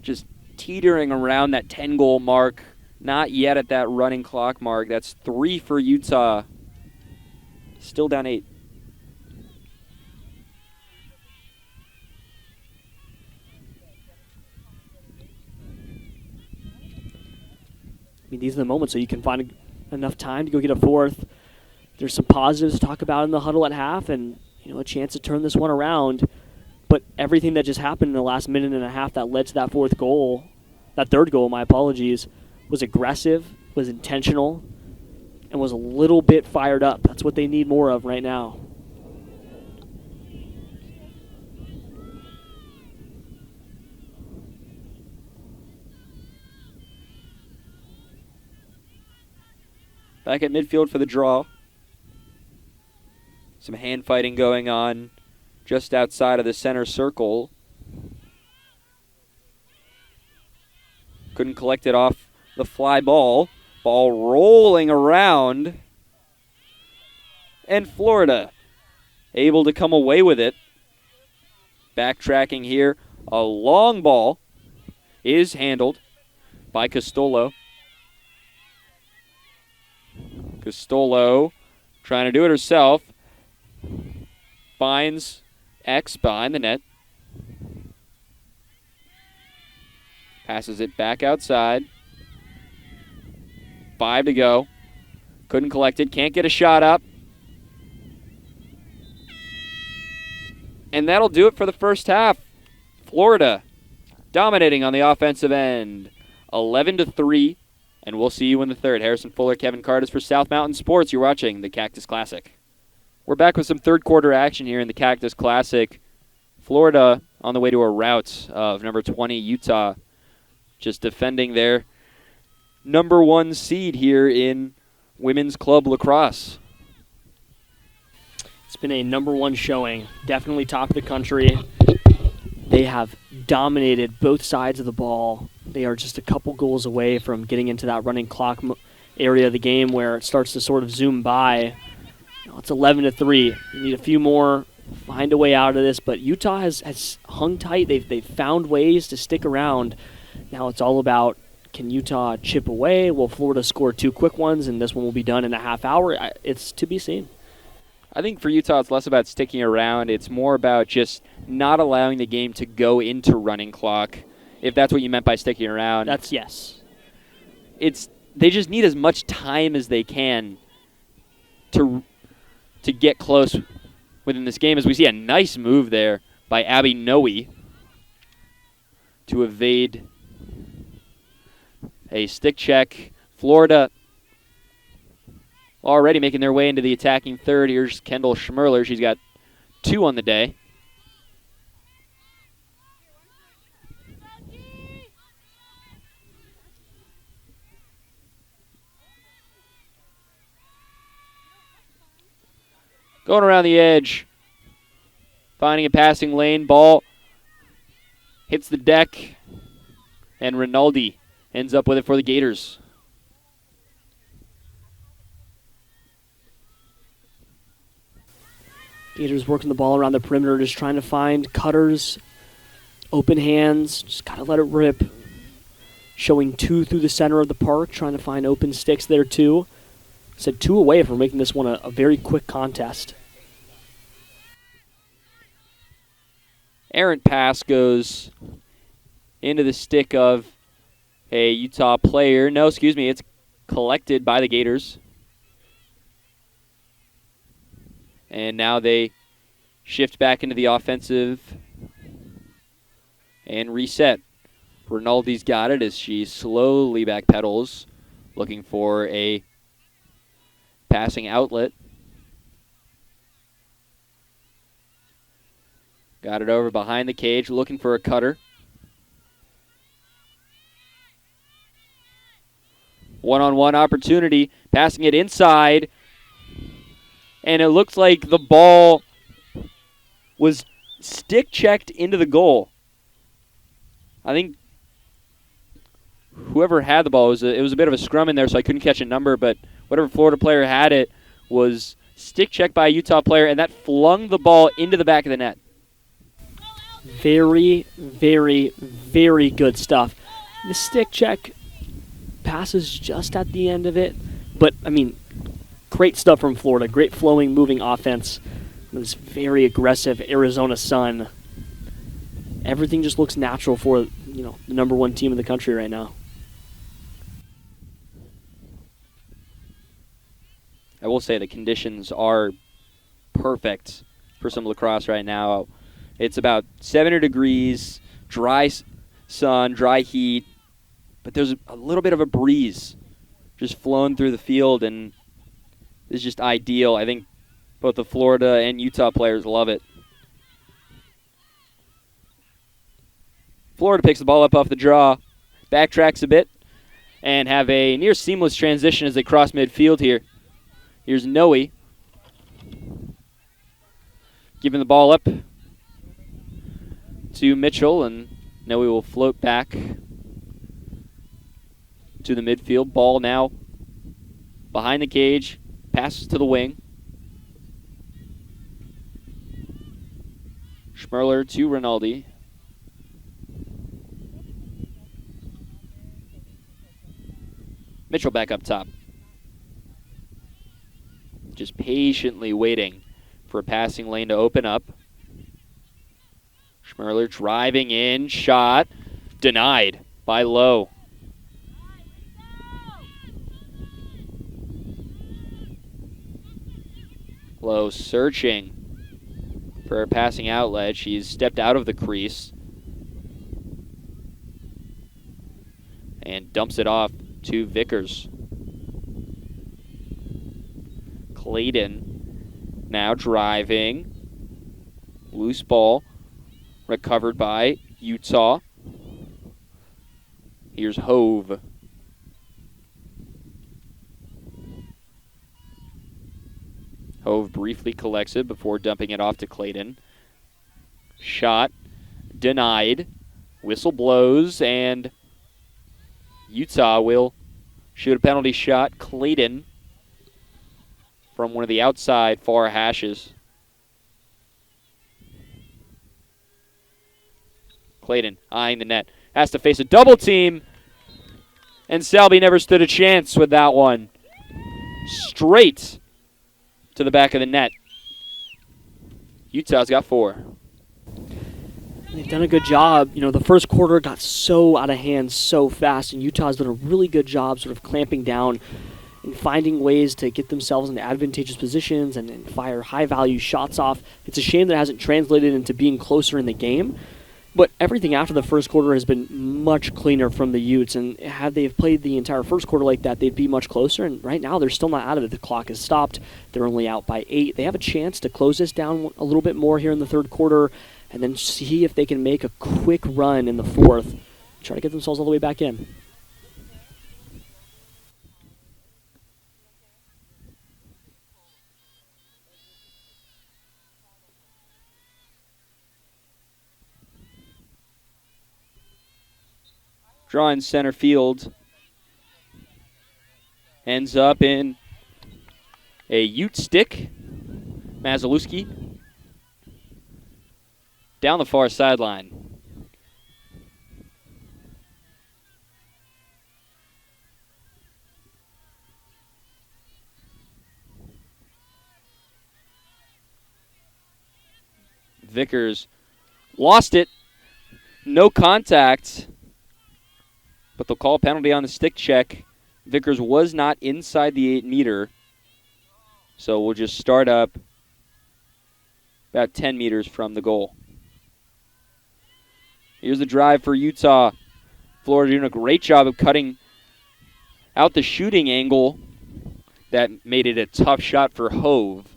Just teetering around that 10-goal mark. Not yet at that running clock mark. That's 3 for Utah. Still down 8. I mean, these are the moments so you can find enough time to go get a fourth. There's some positives to talk about in the huddle at half and, a chance to turn this one around. But everything that just happened in the last minute and a half that led to that third goal, my apologies, was aggressive, was intentional, and was a little bit fired up. That's what they need more of right now. Back at midfield for the draw. Some hand fighting going on just outside of the center circle. Couldn't collect it off the fly ball. Ball rolling around. And Florida able to come away with it. Backtracking here. A long ball is handled by Castolo. Castolo trying to do it herself. Finds X behind the net. Passes it back outside. 5 to go. Couldn't collect it. Can't get a shot up. And that'll do it for the first half. Florida dominating on the offensive end. 11-3. And we'll see you in the third. Harrison Fuller, Kevin Cardis for South Mountain Sports. You're watching the Cactus Classic. We're back with some third quarter action here in the Cactus Classic. Florida on the way to a rout of number 20, Utah, just defending their number 1 seed here in women's club lacrosse. It's been a number 1 showing. Definitely top of the country. They have dominated both sides of the ball. They are just a couple goals away from getting into that running clock area of the game where it starts to sort of zoom by. It's 11-3. You need a few more, find a way out of this. But Utah has hung tight. They've found ways to stick around. Now it's all about, can Utah chip away? Will Florida score 2 quick ones, and this one will be done in a half hour? It's to be seen. I think for Utah, it's less about sticking around. It's more about just not allowing the game to go into running clock, if that's what you meant by sticking around. That's yes. They just need as much time as they can to get close within this game, as we see a nice move there by Abby Noe to evade a stick check. Florida already making their way into the attacking third. Here's Kendall Schmerler. She's got 2 on the day. Going around the edge, finding a passing lane. Ball hits the deck, and Rinaldi ends up with it for the Gators. Gators working the ball around the perimeter, just trying to find cutters, open hands, just got to let it rip. Showing 2 through the center of the park, trying to find open sticks there too. Said 2 away from making this one a very quick contest. Errant pass goes into the stick of a Utah player. No, excuse me, it's collected by the Gators. And now they shift back into the offensive and reset. Rinaldi's got it as she slowly backpedals, looking for a passing outlet. Got it over behind the cage, looking for a cutter. One-on-one opportunity, passing it inside. And it looks like the ball was stick-checked into the goal. I think whoever had the ball, it was a bit of a scrum in there, so I couldn't catch a number, but whatever Florida player had it was stick-checked by a Utah player, and that flung the ball into the back of the net. Very, very, very good stuff. The stick check passes just at the end of it, but, I mean, great stuff from Florida. Great flowing, moving offense. This very aggressive Arizona Sun. Everything just looks natural for, the number 1 team in the country right now. I will say the conditions are perfect for some lacrosse right now. It's about 70 degrees, dry sun, dry heat, but there's a little bit of a breeze just flowing through the field, and it's just ideal. I think both the Florida and Utah players love it. Florida picks the ball up off the draw, backtracks a bit, and have a near seamless transition as they cross midfield here. Here's Noe giving the ball up to Mitchell, and Noe will float back to the midfield. Ball now behind the cage, passes to the wing. Schmerler to Rinaldi. Mitchell back up top. Just patiently waiting for a passing lane to open up. Schmerler driving in, shot, denied by Lowe. Lowe searching for a passing outlet. She's stepped out of the crease and dumps it off to Vickers. Clayton now driving. Loose ball recovered by Utah. Here's Hove. Hove briefly collects it before dumping it off to Clayton. Shot denied. Whistle blows, and Utah will shoot a penalty shot. Clayton from one of the outside far hashes. Clayton eyeing the net. Has to face a double team. And Selby never stood a chance with that one. Straight to the back of the net. Utah's got 4. They've done a good job. You know, the first quarter got so out of hand so fast, and Utah's done a really good job sort of clamping down and finding ways to get themselves into advantageous positions and fire high-value shots off. It's a shame that it hasn't translated into being closer in the game, but everything after the first quarter has been much cleaner from the Utes, and had they played the entire first quarter like that, they'd be much closer, and right now they're still not out of it. The clock has stopped. They're only out by 8. They have a chance to close this down a little bit more here in the third quarter, and then see if they can make a quick run in the fourth, try to get themselves all the way back in. Draw in center field. Ends up in a Ute stick. Mazalewski down the far sideline. Vickers lost it. No contact. But they'll call a penalty on the stick check. Vickers was not inside the 8 meter. So we'll just start up about 10 meters from the goal. Here's the drive for Utah. Florida doing a great job of cutting out the shooting angle that made it a tough shot for Hove.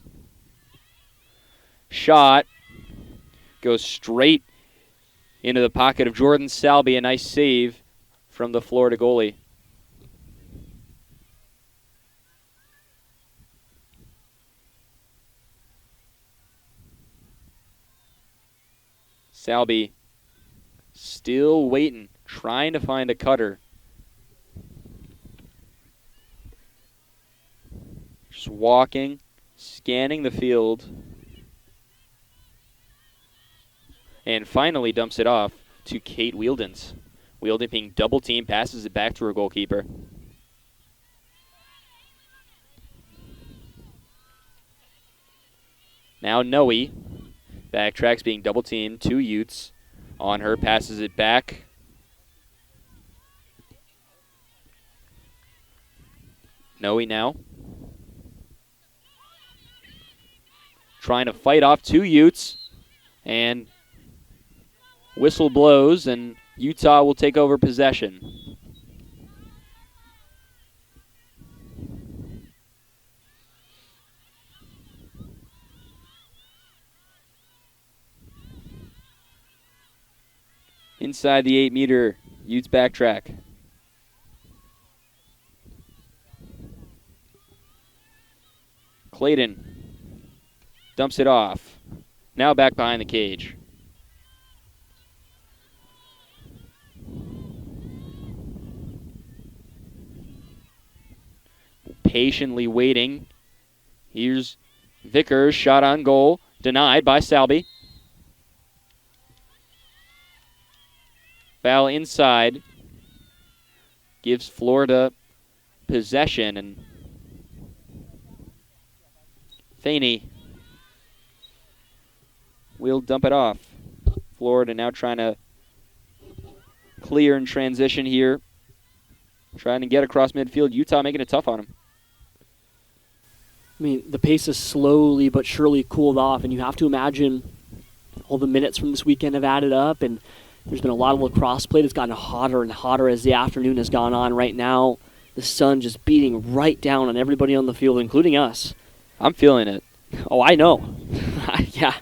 Shot goes straight into the pocket of Jordan Salby. A nice save from the Florida goalie. Salby still waiting, trying to find a cutter. Just walking, scanning the field. And finally dumps it off to Kate Wieldens. Wieldens being double teamed, passes it back to her goalkeeper. Now Noe backtracks, being double teamed. 2 Utes on her, passes it back. Noe now trying to fight off 2 Utes, and whistle blows, and Utah will take over possession. Inside the 8 meter, Utes backtrack. Clayton dumps it off. Now back behind the cage. Patiently waiting. Here's Vickers, shot on goal, denied by Salby. Foul inside. Gives Florida possession, and Faney will dump it off. Florida now trying to clear in transition here. Trying to get across midfield. Utah making it tough on him. I mean, the pace has slowly but surely cooled off, and you have to imagine all the minutes from this weekend have added up, and there's been a lot of lacrosse play that's gotten hotter and hotter as the afternoon has gone on. Right now, the sun just beating right down on everybody on the field, including us. I'm feeling it. Oh, I know. Yeah.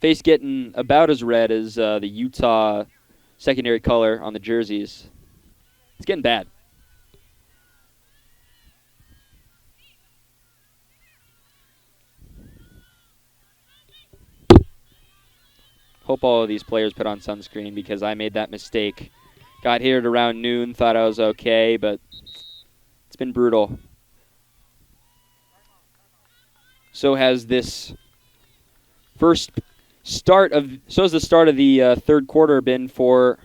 Face getting about as red as the Utah secondary color on the jerseys. It's getting bad. Hope all of these players put on sunscreen because I made that mistake. Got here at around noon, thought I was okay, but it's been brutal. So has this so has the start of the third quarter been for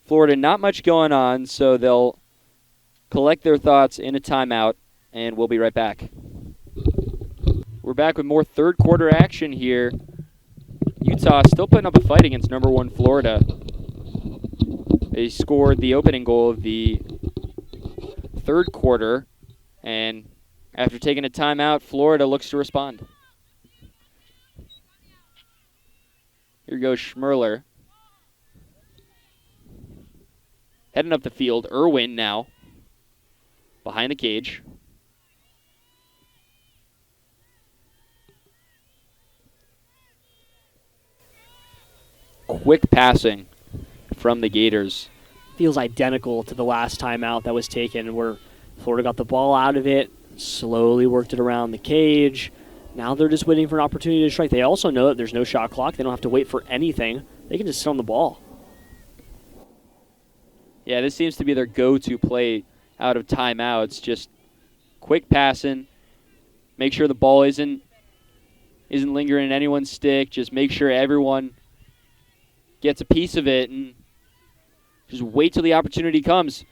Florida. Not much going on, so they'll collect their thoughts in a timeout, and we'll be right back. We're back with more third quarter action here. Utah still putting up a fight against number 1 Florida. They scored the opening goal of the third quarter, and after taking a timeout, Florida looks to respond. Here goes Schmerler. Heading up the field, Irwin now behind the cage. Quick passing from the Gators. Feels identical to the last timeout that was taken where Florida got the ball out of it, slowly worked it around the cage. Now they're just waiting for an opportunity to strike. They also know that there's no shot clock. They don't have to wait for anything. They can just sit on the ball. Yeah, this seems to be their go-to play out of timeouts. Just quick passing. Make sure the ball isn't lingering in anyone's stick. Just make sure everyone gets a piece of it and just wait till the opportunity comes.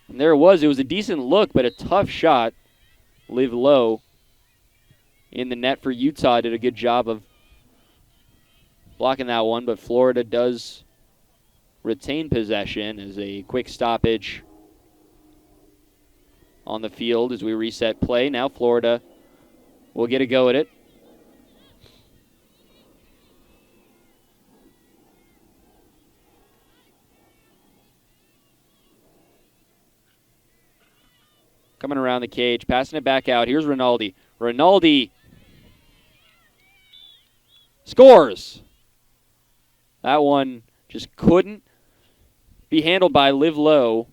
And there it was. It was a decent look, but a tough shot. Live low in the net for Utah. Did a good job of blocking that one, but Florida does retain possession as a quick stoppage on the field as we reset play. Now Florida will get a go at it. Coming around the cage, passing it back out. Here's Rinaldi. Rinaldi scores. That one just couldn't be handled by Liv Low,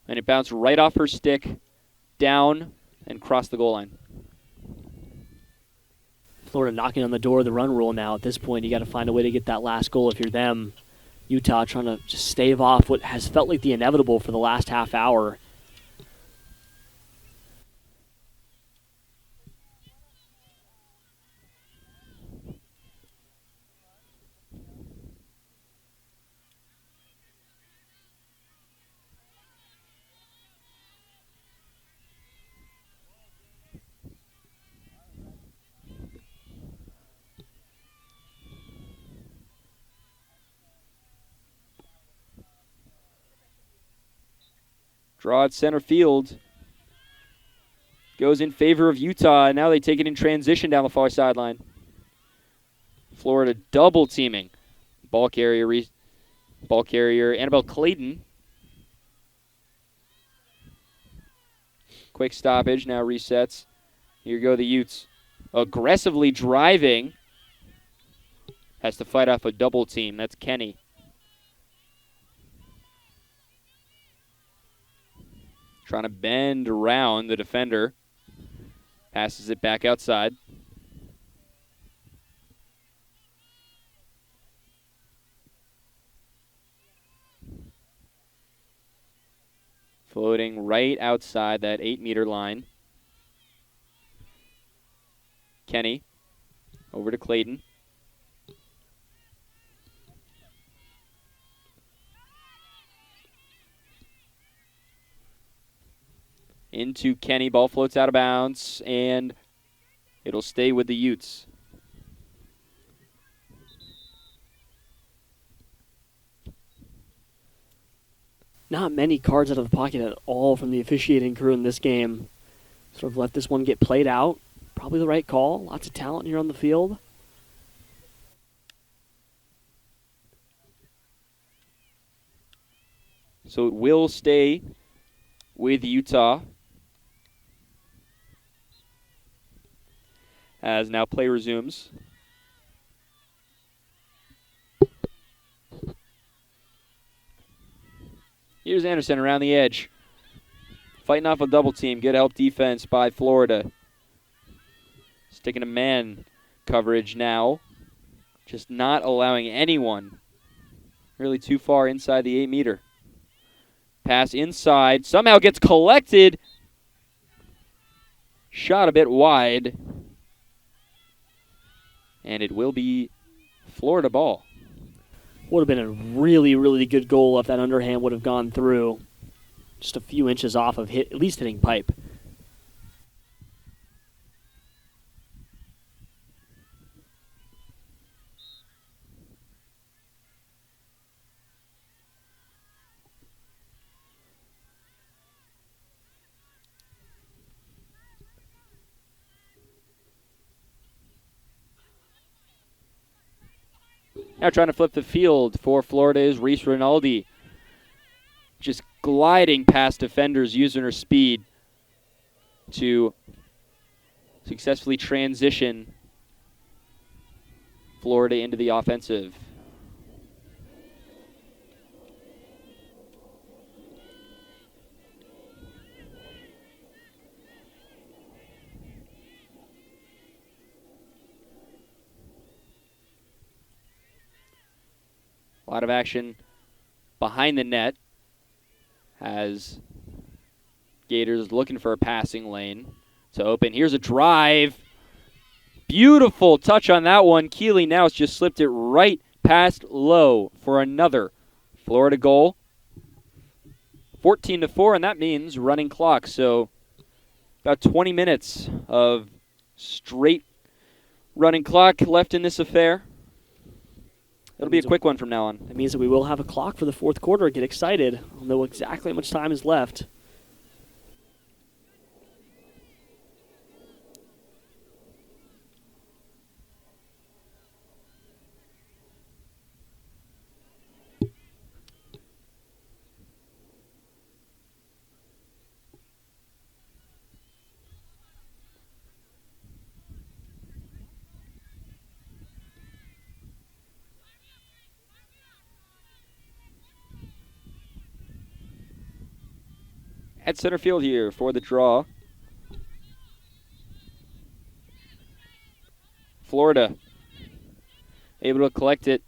and it bounced right off her stick, down, and crossed the goal line. Florida knocking on the door of the run rule now. At this point, you got to find a way to get that last goal if you're them. Utah trying to just stave off what has felt like the inevitable for the last half hour. Draw at center field. Goes in favor of Utah, and now they take it in transition down the far sideline. Florida double teaming. Ball carrier Annabelle Clayton. Quick stoppage, now resets. Here go the Utes. Aggressively driving. Has to fight off a double team. That's Kenny. Trying to bend around the defender. Passes it back outside. Floating right outside that 8-meter line. Kenny over to Clayton. Into Kenny. Ball floats out of bounds, and it'll stay with the Utes. Not many cards out of the pocket at all from the officiating crew in this game. Sort of let this one get played out. Probably the right call. Lots of talent here on the field. So it will stay with Utah. As now play resumes. Here's Anderson around the edge. Fighting off a double team. Good help defense by Florida. Sticking to man coverage now just not allowing anyone really too far inside the 8-meter. Pass inside, somehow gets collected. Shot a bit wide. And it will be Florida ball. Would have been a really, really good goal if that underhand would have gone through. Just a few inches off of at least hitting pipe. Now trying to flip the field for Florida is Reese Rinaldi. Just gliding past defenders using her speed to successfully transition Florida into the offensive. A lot of action behind the net as Gators looking for a passing lane to open. Here's a drive. Beautiful touch on that one. Keeley now has just slipped it right past low for another Florida goal. 14-4, and that means running clock. So about 20 minutes of straight running clock left in this affair. It'll be a quick one from now on. That means that we will have a clock for the fourth quarter. Get excited. I'll know exactly how much time is left. At center field here for the draw. Florida able to collect it.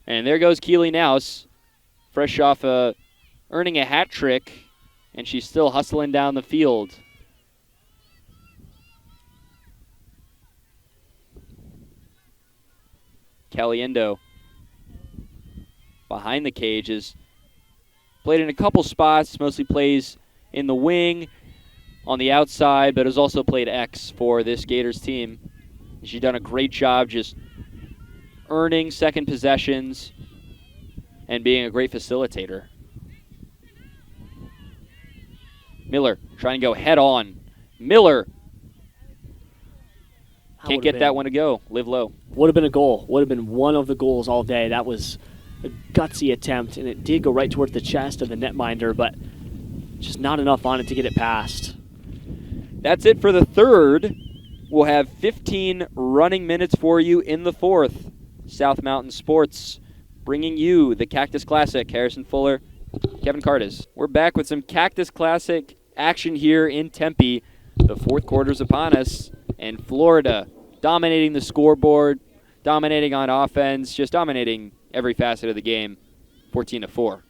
And there goes Keeley Nouse, fresh off earning a hat trick, and she's still hustling down the field. Caliendo behind the cages. Played in a couple spots, mostly plays in the wing, on the outside, but has also played X for this Gators team. She's done a great job just earning second possessions and being a great facilitator. Miller trying to go head on. Miller can't get that one to go. Live low. Would have been a goal. Would have been one of the goals all day. That was a gutsy attempt, and it did go right towards the chest of the netminder, but just not enough on it to get it past. That's it for the third. We'll have 15 running minutes for you in the fourth. South Mountain Sports bringing you the Cactus Classic. Harrison Fuller, Kevin Cardis. We're back with some Cactus Classic action here in Tempe. The fourth quarter's upon us, and Florida dominating the scoreboard, dominating on offense, just dominating every facet of the game, 14-4.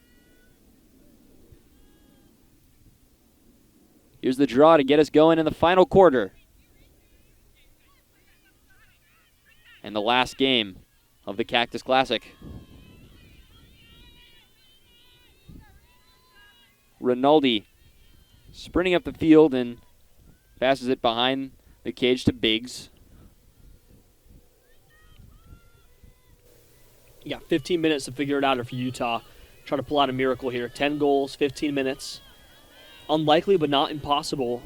Here's the draw to get us going in the final quarter. And the last game of the Cactus Classic. Rinaldi sprinting up the field and passes it behind the cage to Biggs. You got 15 minutes to figure it out for Utah. Try to pull out a miracle here. 10 goals, 15 minutes. Unlikely, but not impossible.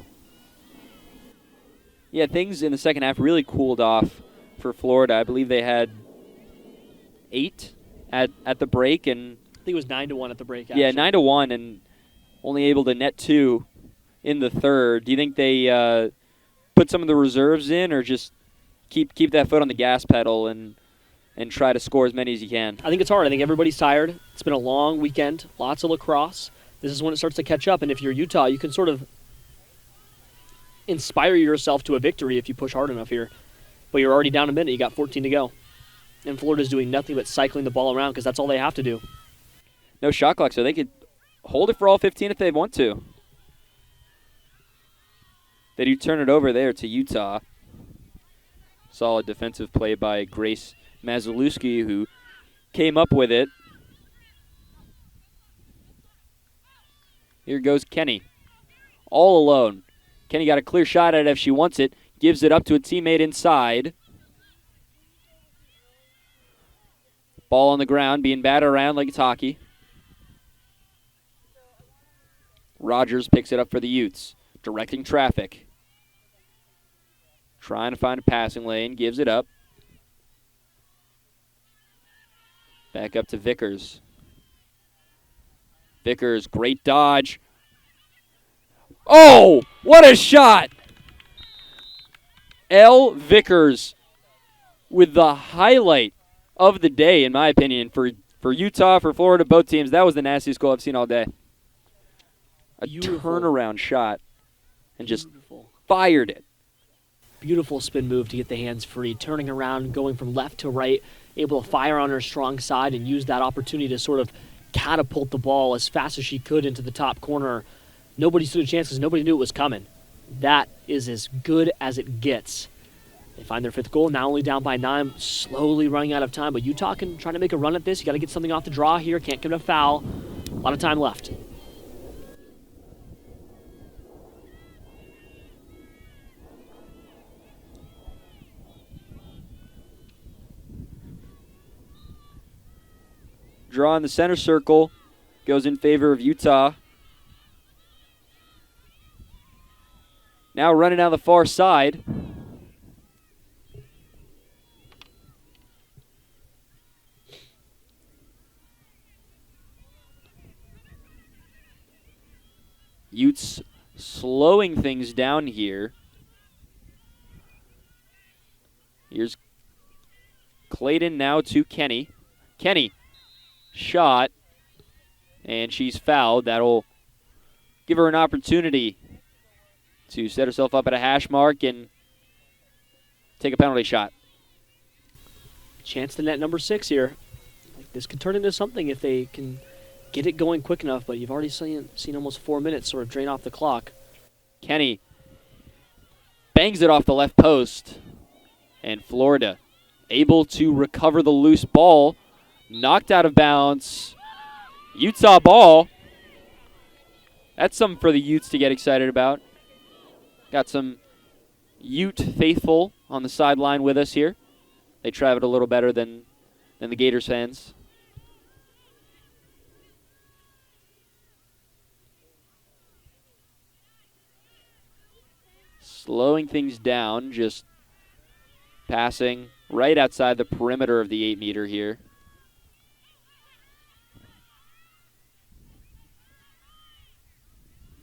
Yeah, things in the second half really cooled off for Florida. I believe they had 8 at the break, and I think it was 9-1 at the break. Actually. Yeah, 9-1, and only able to net 2 in the third. Do you think they put some of the reserves in, or just keep that foot on the gas pedal and try to score as many as you can? I think it's hard. I think everybody's tired. It's been a long weekend, lots of lacrosse. This is when it starts to catch up, and if you're Utah, you can sort of inspire yourself to a victory if you push hard enough here. But you're already down a minute. You got 14 to go. And Florida's doing nothing but cycling the ball around because that's all they have to do. No shot clock, so they could hold it for all 15 if they want to. They do turn it over there to Utah. Solid defensive play by Grace Mazalewski, who came up with it. Here goes Kenny. All alone. Kenny got a clear shot at it if she wants it. Gives it up to a teammate inside. Ball on the ground, being batted around like it's hockey. Rogers picks it up for the Utes, directing traffic. Trying to find a passing lane, gives it up. Back up to Vickers. Vickers, great dodge. Oh, what a shot! Elle Vickers with the highlight of the day, in my opinion, for Utah, for Florida, both teams. That was the nastiest goal I've seen all day. A turnaround shot and just fired it. Beautiful spin move to get the hands free, turning around, going from left to right, able to fire on her strong side and use that opportunity to sort of catapult the ball as fast as she could into the top corner. Nobody stood a chance because nobody knew it was coming. That is as good as it gets. They find their fifth goal, now only down by 9, slowly running out of time, but Utah can try to make a run at this. You got to get something off the draw here, can't commit a foul. A lot of time left. Draw in the center circle goes in favor of Utah. Now running down the far side. Utes slowing things down here. Here's Clayton now to Kenny. Kenny, shot, and she's fouled. That'll give her an opportunity to set herself up at a hash mark and take a penalty shot. Chance to net number 6 here. This could turn into something if they can get it going quick enough, but you've already seen almost 4 minutes sort of drain off the clock. Kenny bangs it off the left post, and Florida able to recover the loose ball. Knocked out of bounds. Utah ball. That's something for the Utes to get excited about. Got some Ute faithful on the sideline with us here. They traveled a little better than the Gators fans. Slowing things down, just passing right outside the perimeter of the 8-meter here.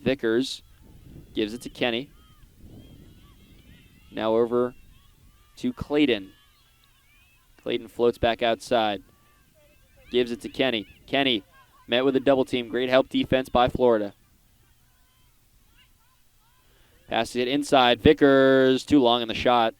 Vickers gives it to Kenny. Now over to Clayton. Clayton floats back outside. Gives it to Kenny. Kenny met with a double team. Great help defense by Florida. Passes it inside. Vickers too long in the shot.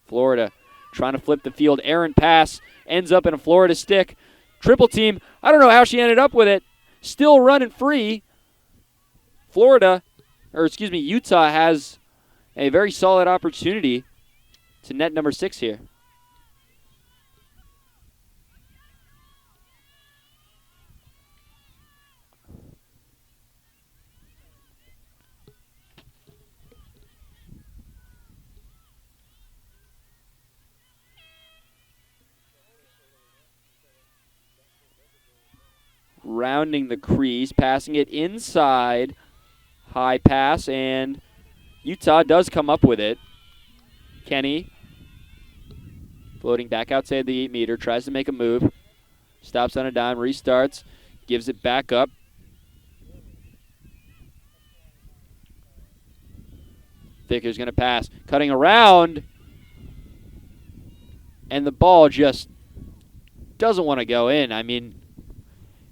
Florida trying to flip the field. Errant pass ends up in a Florida stick. Triple team. I don't know how she ended up with it. Still running free. Utah has a very solid opportunity to net number 6 here. Rounding the crease, passing it inside. High pass, and Utah does come up with it. Kenny floating back outside the 8-meter, tries to make a move. Stops on a dime, restarts, gives it back up. Vickers going to pass, cutting around, and the ball just doesn't want to go in. I mean,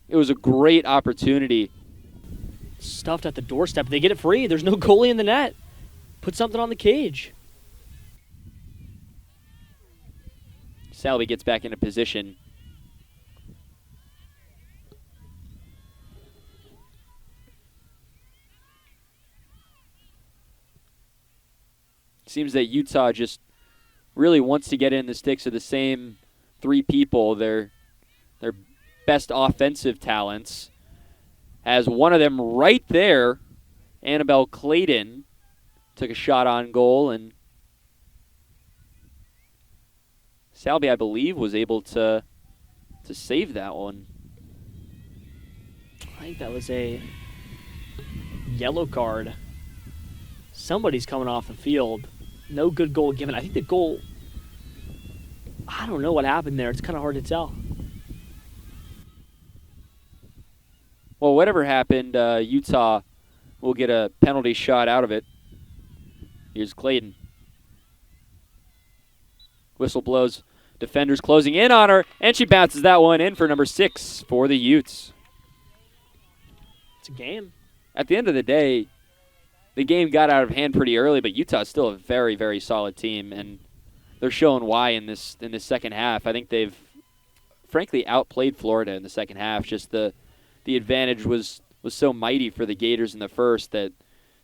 it was a great opportunity. Stuffed at the doorstep. They get it free. There's no goalie in the net. Put something on the cage. Salvi gets back into position. Seems that Utah just really wants to get in the sticks of the same three people, their best offensive talents. Has one of them right there. Annabelle Clayton took a shot on goal, and Salvi, I believe, was able to save that one. I think that was a yellow card. Somebody's coming off the field. No good goal given. I think the goal, I don't know what happened there. It's kind of hard to tell. Well, whatever happened, Utah will get a penalty shot out of it. Here's Clayton. Whistle blows. Defenders closing in on her, and she bounces that one in for number 6 for the Utes. It's a game. At the end of the day, the game got out of hand pretty early, but Utah's still a very, very solid team, and they're showing why in this second half. I think they've, frankly, outplayed Florida in the second half. Just the advantage was so mighty for the Gators in the first that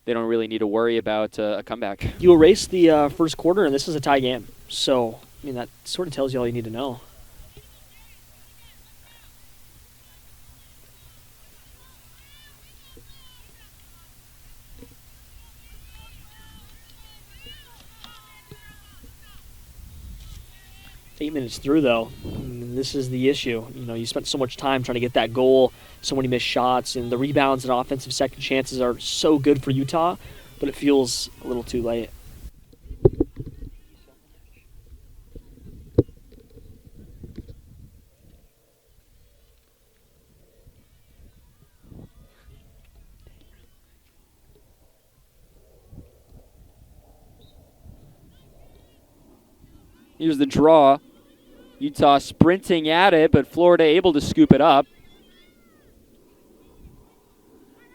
they don't really need to worry about a comeback. You erased the first quarter, and this is a tie game. So, I mean, that sort of tells you all you need to know. Eight minutes through, though, this is the issue. You know, you spent so much time trying to get that goal, so many missed shots, and the rebounds and offensive second chances are so good for Utah, but it feels a little too late. Here's the draw. Utah sprinting at it, but Florida able to scoop it up.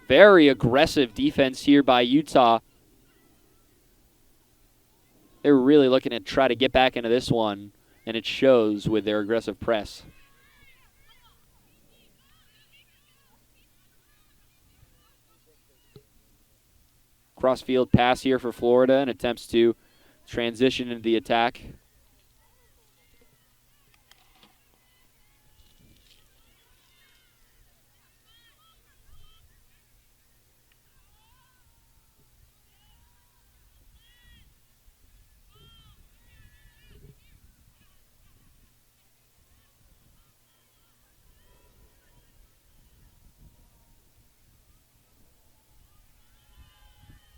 Very aggressive defense here by Utah. They're really looking to try to get back into this one, and it shows with their aggressive press. Cross-field pass here for Florida and attempts to transition into the attack.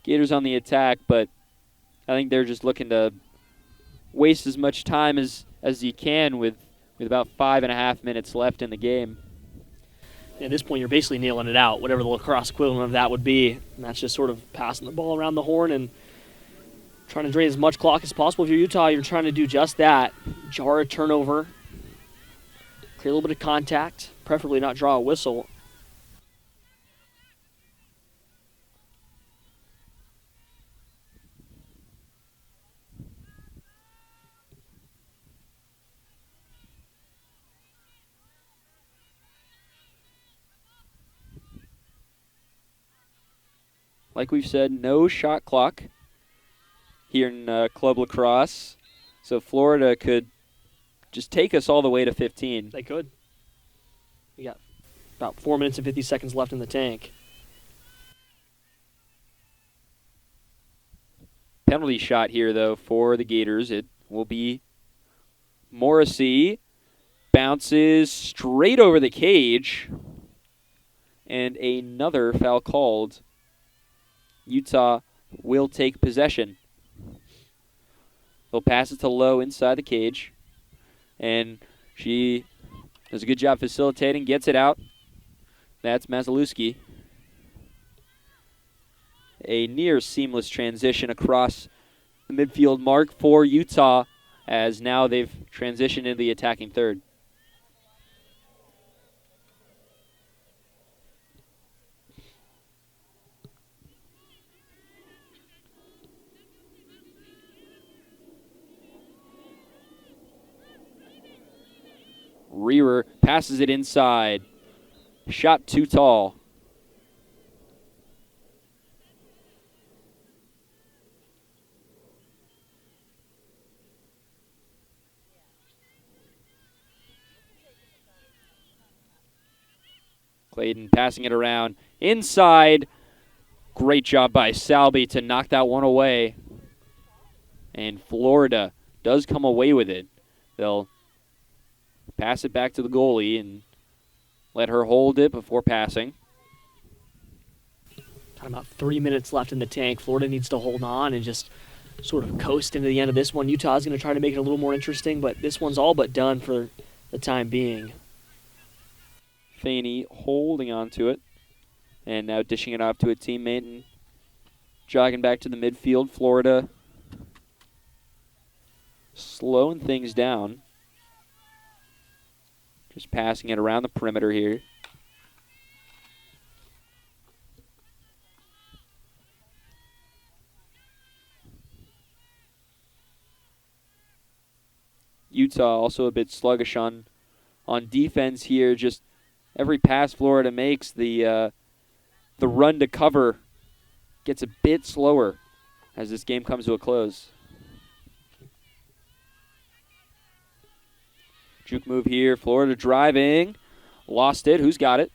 Gators on the attack, but I think they're just looking to waste as much time as you can with about 5.5 minutes left in the game. At this point, you're basically nailing it out, whatever the lacrosse equivalent of that would be. And that's just sort of passing the ball around the horn and trying to drain as much clock as possible. If you're Utah, you're trying to do just that. Jar a turnover, clear a little bit of contact, preferably not draw a whistle. Like we've said, no shot clock here in Club Lacrosse. So Florida could just take us all the way to 15. They could. We got about 4 minutes and 50 seconds left in the tank. Penalty shot here, though, for the Gators. It will be Morrissey. Bounces straight over the cage. And another foul called. Utah will take possession. They'll pass it to Lowe inside the cage. And she does a good job facilitating, gets it out. That's Mazalewski. A near seamless transition across the midfield mark for Utah, as now they've transitioned into the attacking third. passes it inside. Shot too tall. Clayton passing it around inside. Great job by Salby to knock that one away. And Florida does come away with it. They'll pass it back to the goalie and let her hold it before passing. Got about 3 minutes left in the tank. Florida needs to hold on and just sort of coast into the end of this one. Utah's going to try to make it a little more interesting, but this one's all but done for the time being. Faney holding on to it and now dishing it off to a teammate and jogging back to the midfield. Florida slowing things down. Just passing it around the perimeter here. Utah also a bit sluggish on defense here. Just every pass Florida makes, the run to cover gets a bit slower as this game comes to a close. Juke move here. Florida driving. Lost it. Who's got it?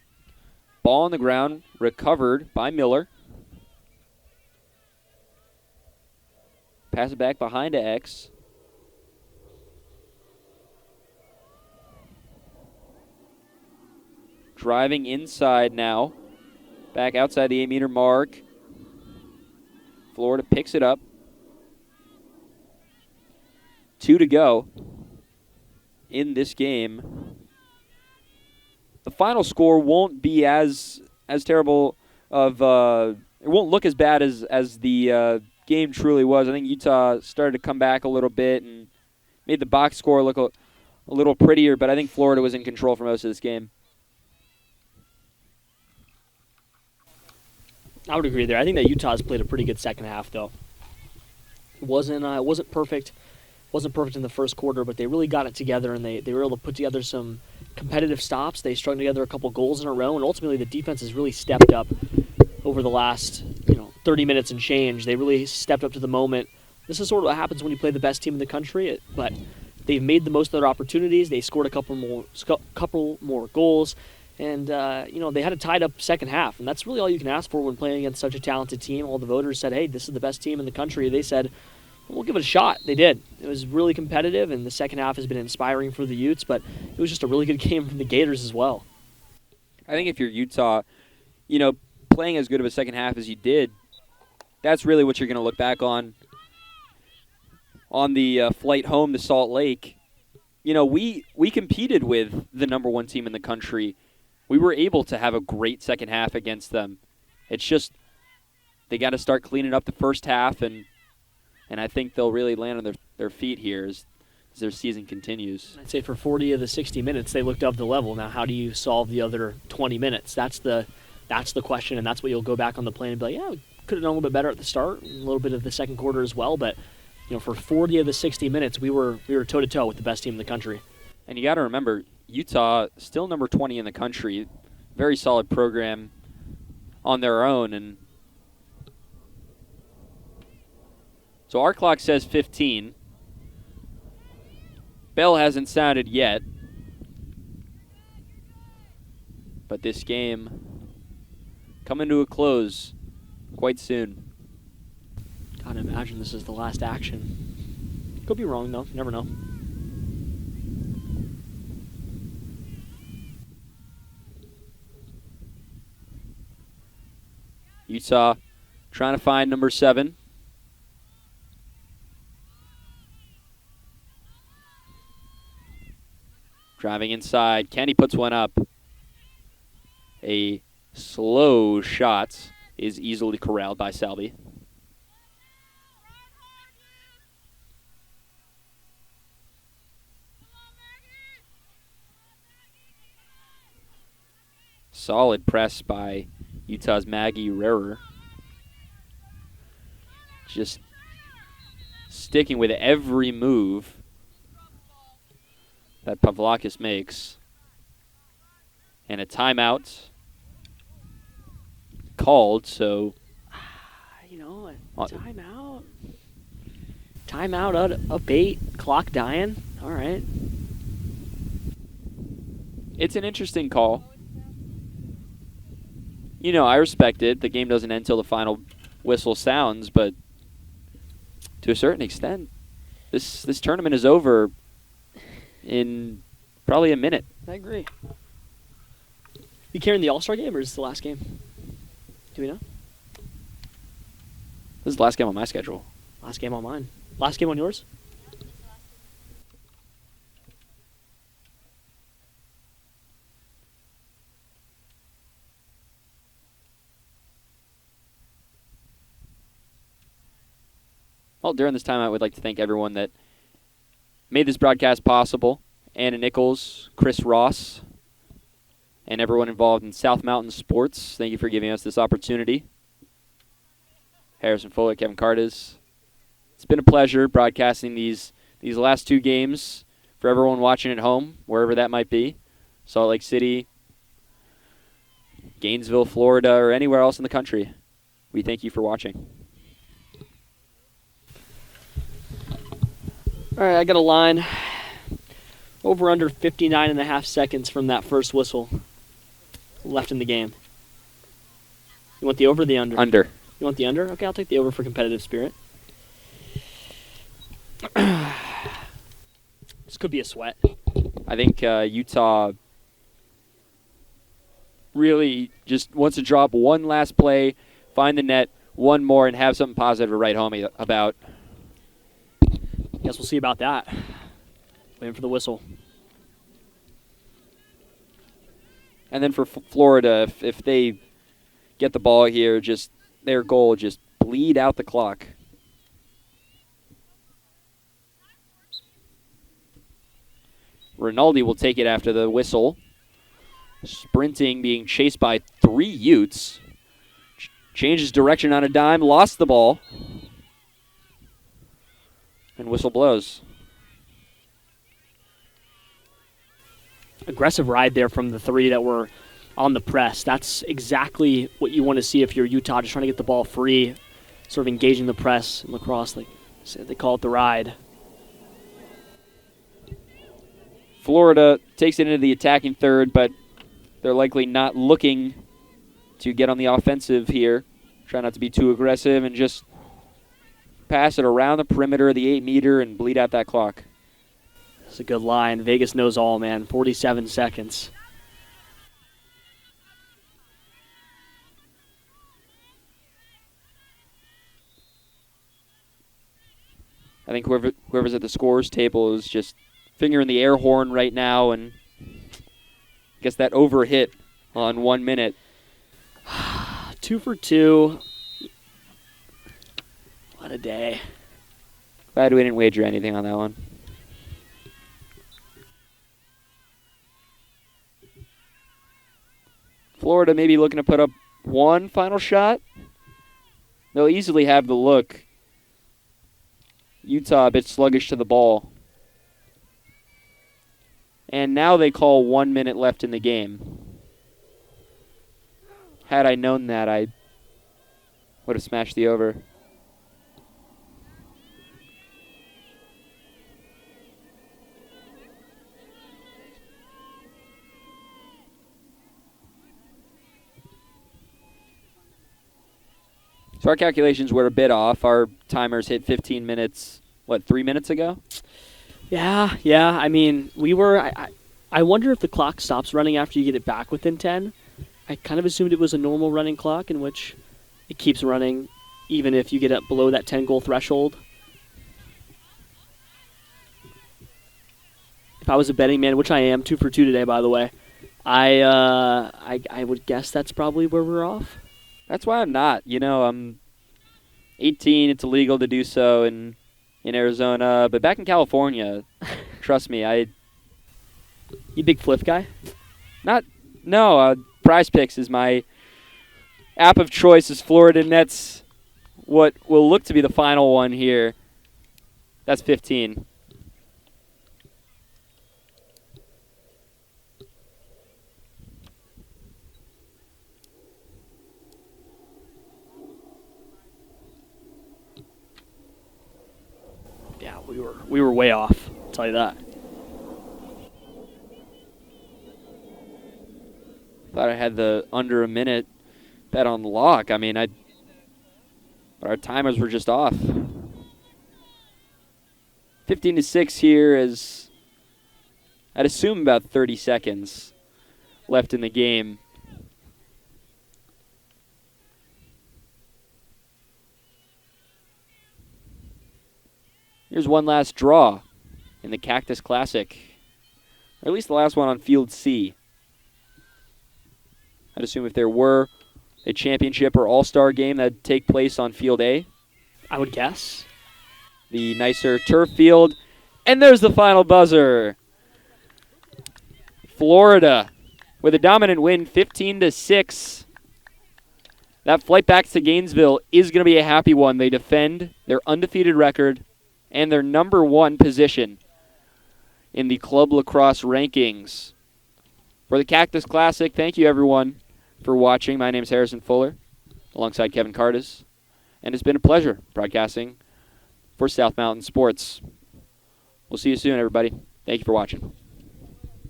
Ball on the ground. Recovered by Miller. Pass it back behind to X. Driving inside now. Back outside the 8-meter mark. Florida picks it up. 2 to go in this game. The final score won't be as terrible of it won't look as bad as the game truly was. I think Utah started to come back a little bit and made the box score look a little prettier, but I think Florida was in control for most of this game. I would agree there. I think that Utah's played a pretty good second half, though. It wasn't perfect. Wasn't perfect in the first quarter, but they really got it together, and they were able to put together some competitive stops. They strung together a couple goals in a row, and ultimately the defense has really stepped up over the last 30 minutes and change. They really stepped up to the moment. This is sort of what happens when you play the best team in the country, but they've made the most of their opportunities. They scored a couple more goals. And, they had a tied-up second half, and that's really all you can ask for when playing against such a talented team. All the voters said, hey, this is the best team in the country. They said, well, we'll give it a shot. They did. It was really competitive, and the second half has been inspiring for the Utes, but it was just a really good game from the Gators as well. I think if you're Utah, playing as good of a second half as you did, that's really what you're going to look back on the flight home to Salt Lake. We competed with the number one team in the country. We were able to have a great second half against them. It's just they got to start cleaning up the first half, and I think they'll really land on their feet here as their season continues. I'd say for 40 of the 60 minutes, they looked up the level. Now, how do you solve the other 20 minutes? That's the question, and that's what you'll go back on the plane and be like, yeah, we could have done a little bit better at the start, and a little bit of the second quarter as well, but for 40 of the 60 minutes, we were toe-to-toe with the best team in the country. And you got to remember, Utah, still number 20 in the country, very solid program on their own. And so our clock says 15. Bell hasn't sounded yet. But this game coming to a close quite soon. Gotta imagine this is the last action. Could be wrong, though. You never know. Utah trying to find number 7. Driving inside. Kenny puts one up. A slow shot is easily corralled by Salby. Solid press by Utah's Maggie Rarer. Just sticking with every move that Pavlakis makes. And a timeout called, so... You know, a timeout. Timeout, up 8, clock dying. All right. It's an interesting call. You know, I respect it. The game doesn't end until the final whistle sounds, but to a certain extent, this tournament is over in probably a minute. I agree. You carrying the All-Star game, or is this the last game? Do we know? This is the last game on my schedule. Last game on mine. Last game on yours? Well, during this time, I would like to thank everyone that made this broadcast possible. Anna Nichols, Chris Ross, and everyone involved in South Mountain Sports. Thank you for giving us this opportunity. Harrison Fuller, Kevin Cartes. It's been a pleasure broadcasting these last 2 games for everyone watching at home, wherever that might be. Salt Lake City, Gainesville, Florida, or anywhere else in the country. We thank you for watching. All right, I got a line. Over under 59.5 seconds from that first whistle left in the game. You want the over or the under? Under. You want the under? Okay, I'll take the over for competitive spirit. This could be a sweat. I think Utah really just wants to drop one last play, find the net, one more, and have something positive to write home about. Guess we'll see about that. Waiting for the whistle. And then for Florida, if they get the ball here, just their goal, just bleed out the clock. Rinaldi will take it after the whistle. Sprinting, being chased by 3 Utes. Changes direction on a dime, lost the ball. And whistle blows. Aggressive ride there from the 3 that were on the press. That's exactly what you want to see if you're Utah, just trying to get the ball free, sort of engaging the press in lacrosse. Like they call it the ride. Florida takes it into the attacking third, but they're likely not looking to get on the offensive here. Try not to be too aggressive and just pass it around the perimeter of the 8-meter and bleed out that clock. That's a good line. Vegas knows all, man. 47 seconds. I think whoever's at the scores table is just fingering the air horn right now, and I guess that over hit on 1 minute. 2 for 2. What a day. Glad we didn't wager anything on that one. Florida maybe looking to put up one final shot. They'll easily have the look. Utah a bit sluggish to the ball. And now they call 1 minute left in the game. Had I known that, I would have smashed the over. So our calculations were a bit off. Our timers hit 15 minutes, 3 minutes ago? Yeah. I mean, we were... I wonder if the clock stops running after you get it back within 10. I kind of assumed it was a normal running clock in which it keeps running even if you get up below that 10-goal threshold. If I was a betting man, which I am, 2 for 2 today, by the way, I would guess that's probably where we're off. That's why I'm not. You know, I'm 18. It's illegal to do so in Arizona. But back in California, trust me, You big flip guy? No, Prize Picks is my app of choice as Florida nets what will look to be the final one here. That's 15. we were way off. I'll tell you that. Thought I had the under a minute bet on lock. I mean, but our timers were just off. 15-6 here is, I'd assume, about 30 seconds left in the game. Here's one last draw in the Cactus Classic, or at least the last one on Field C. I'd assume if there were a championship or all-star game that would take place on Field A. I would guess. The nicer turf field. And there's the final buzzer. Florida with a dominant win, 15-6. That flight back to Gainesville is going to be a happy one. They defend their undefeated record and their number 1 position in the club lacrosse rankings. For the Cactus Classic, thank you everyone for watching. My name is Harrison Fuller, alongside Kevin Cardis, and it's been a pleasure broadcasting for South Mountain Sports. We'll see you soon, everybody. Thank you for watching.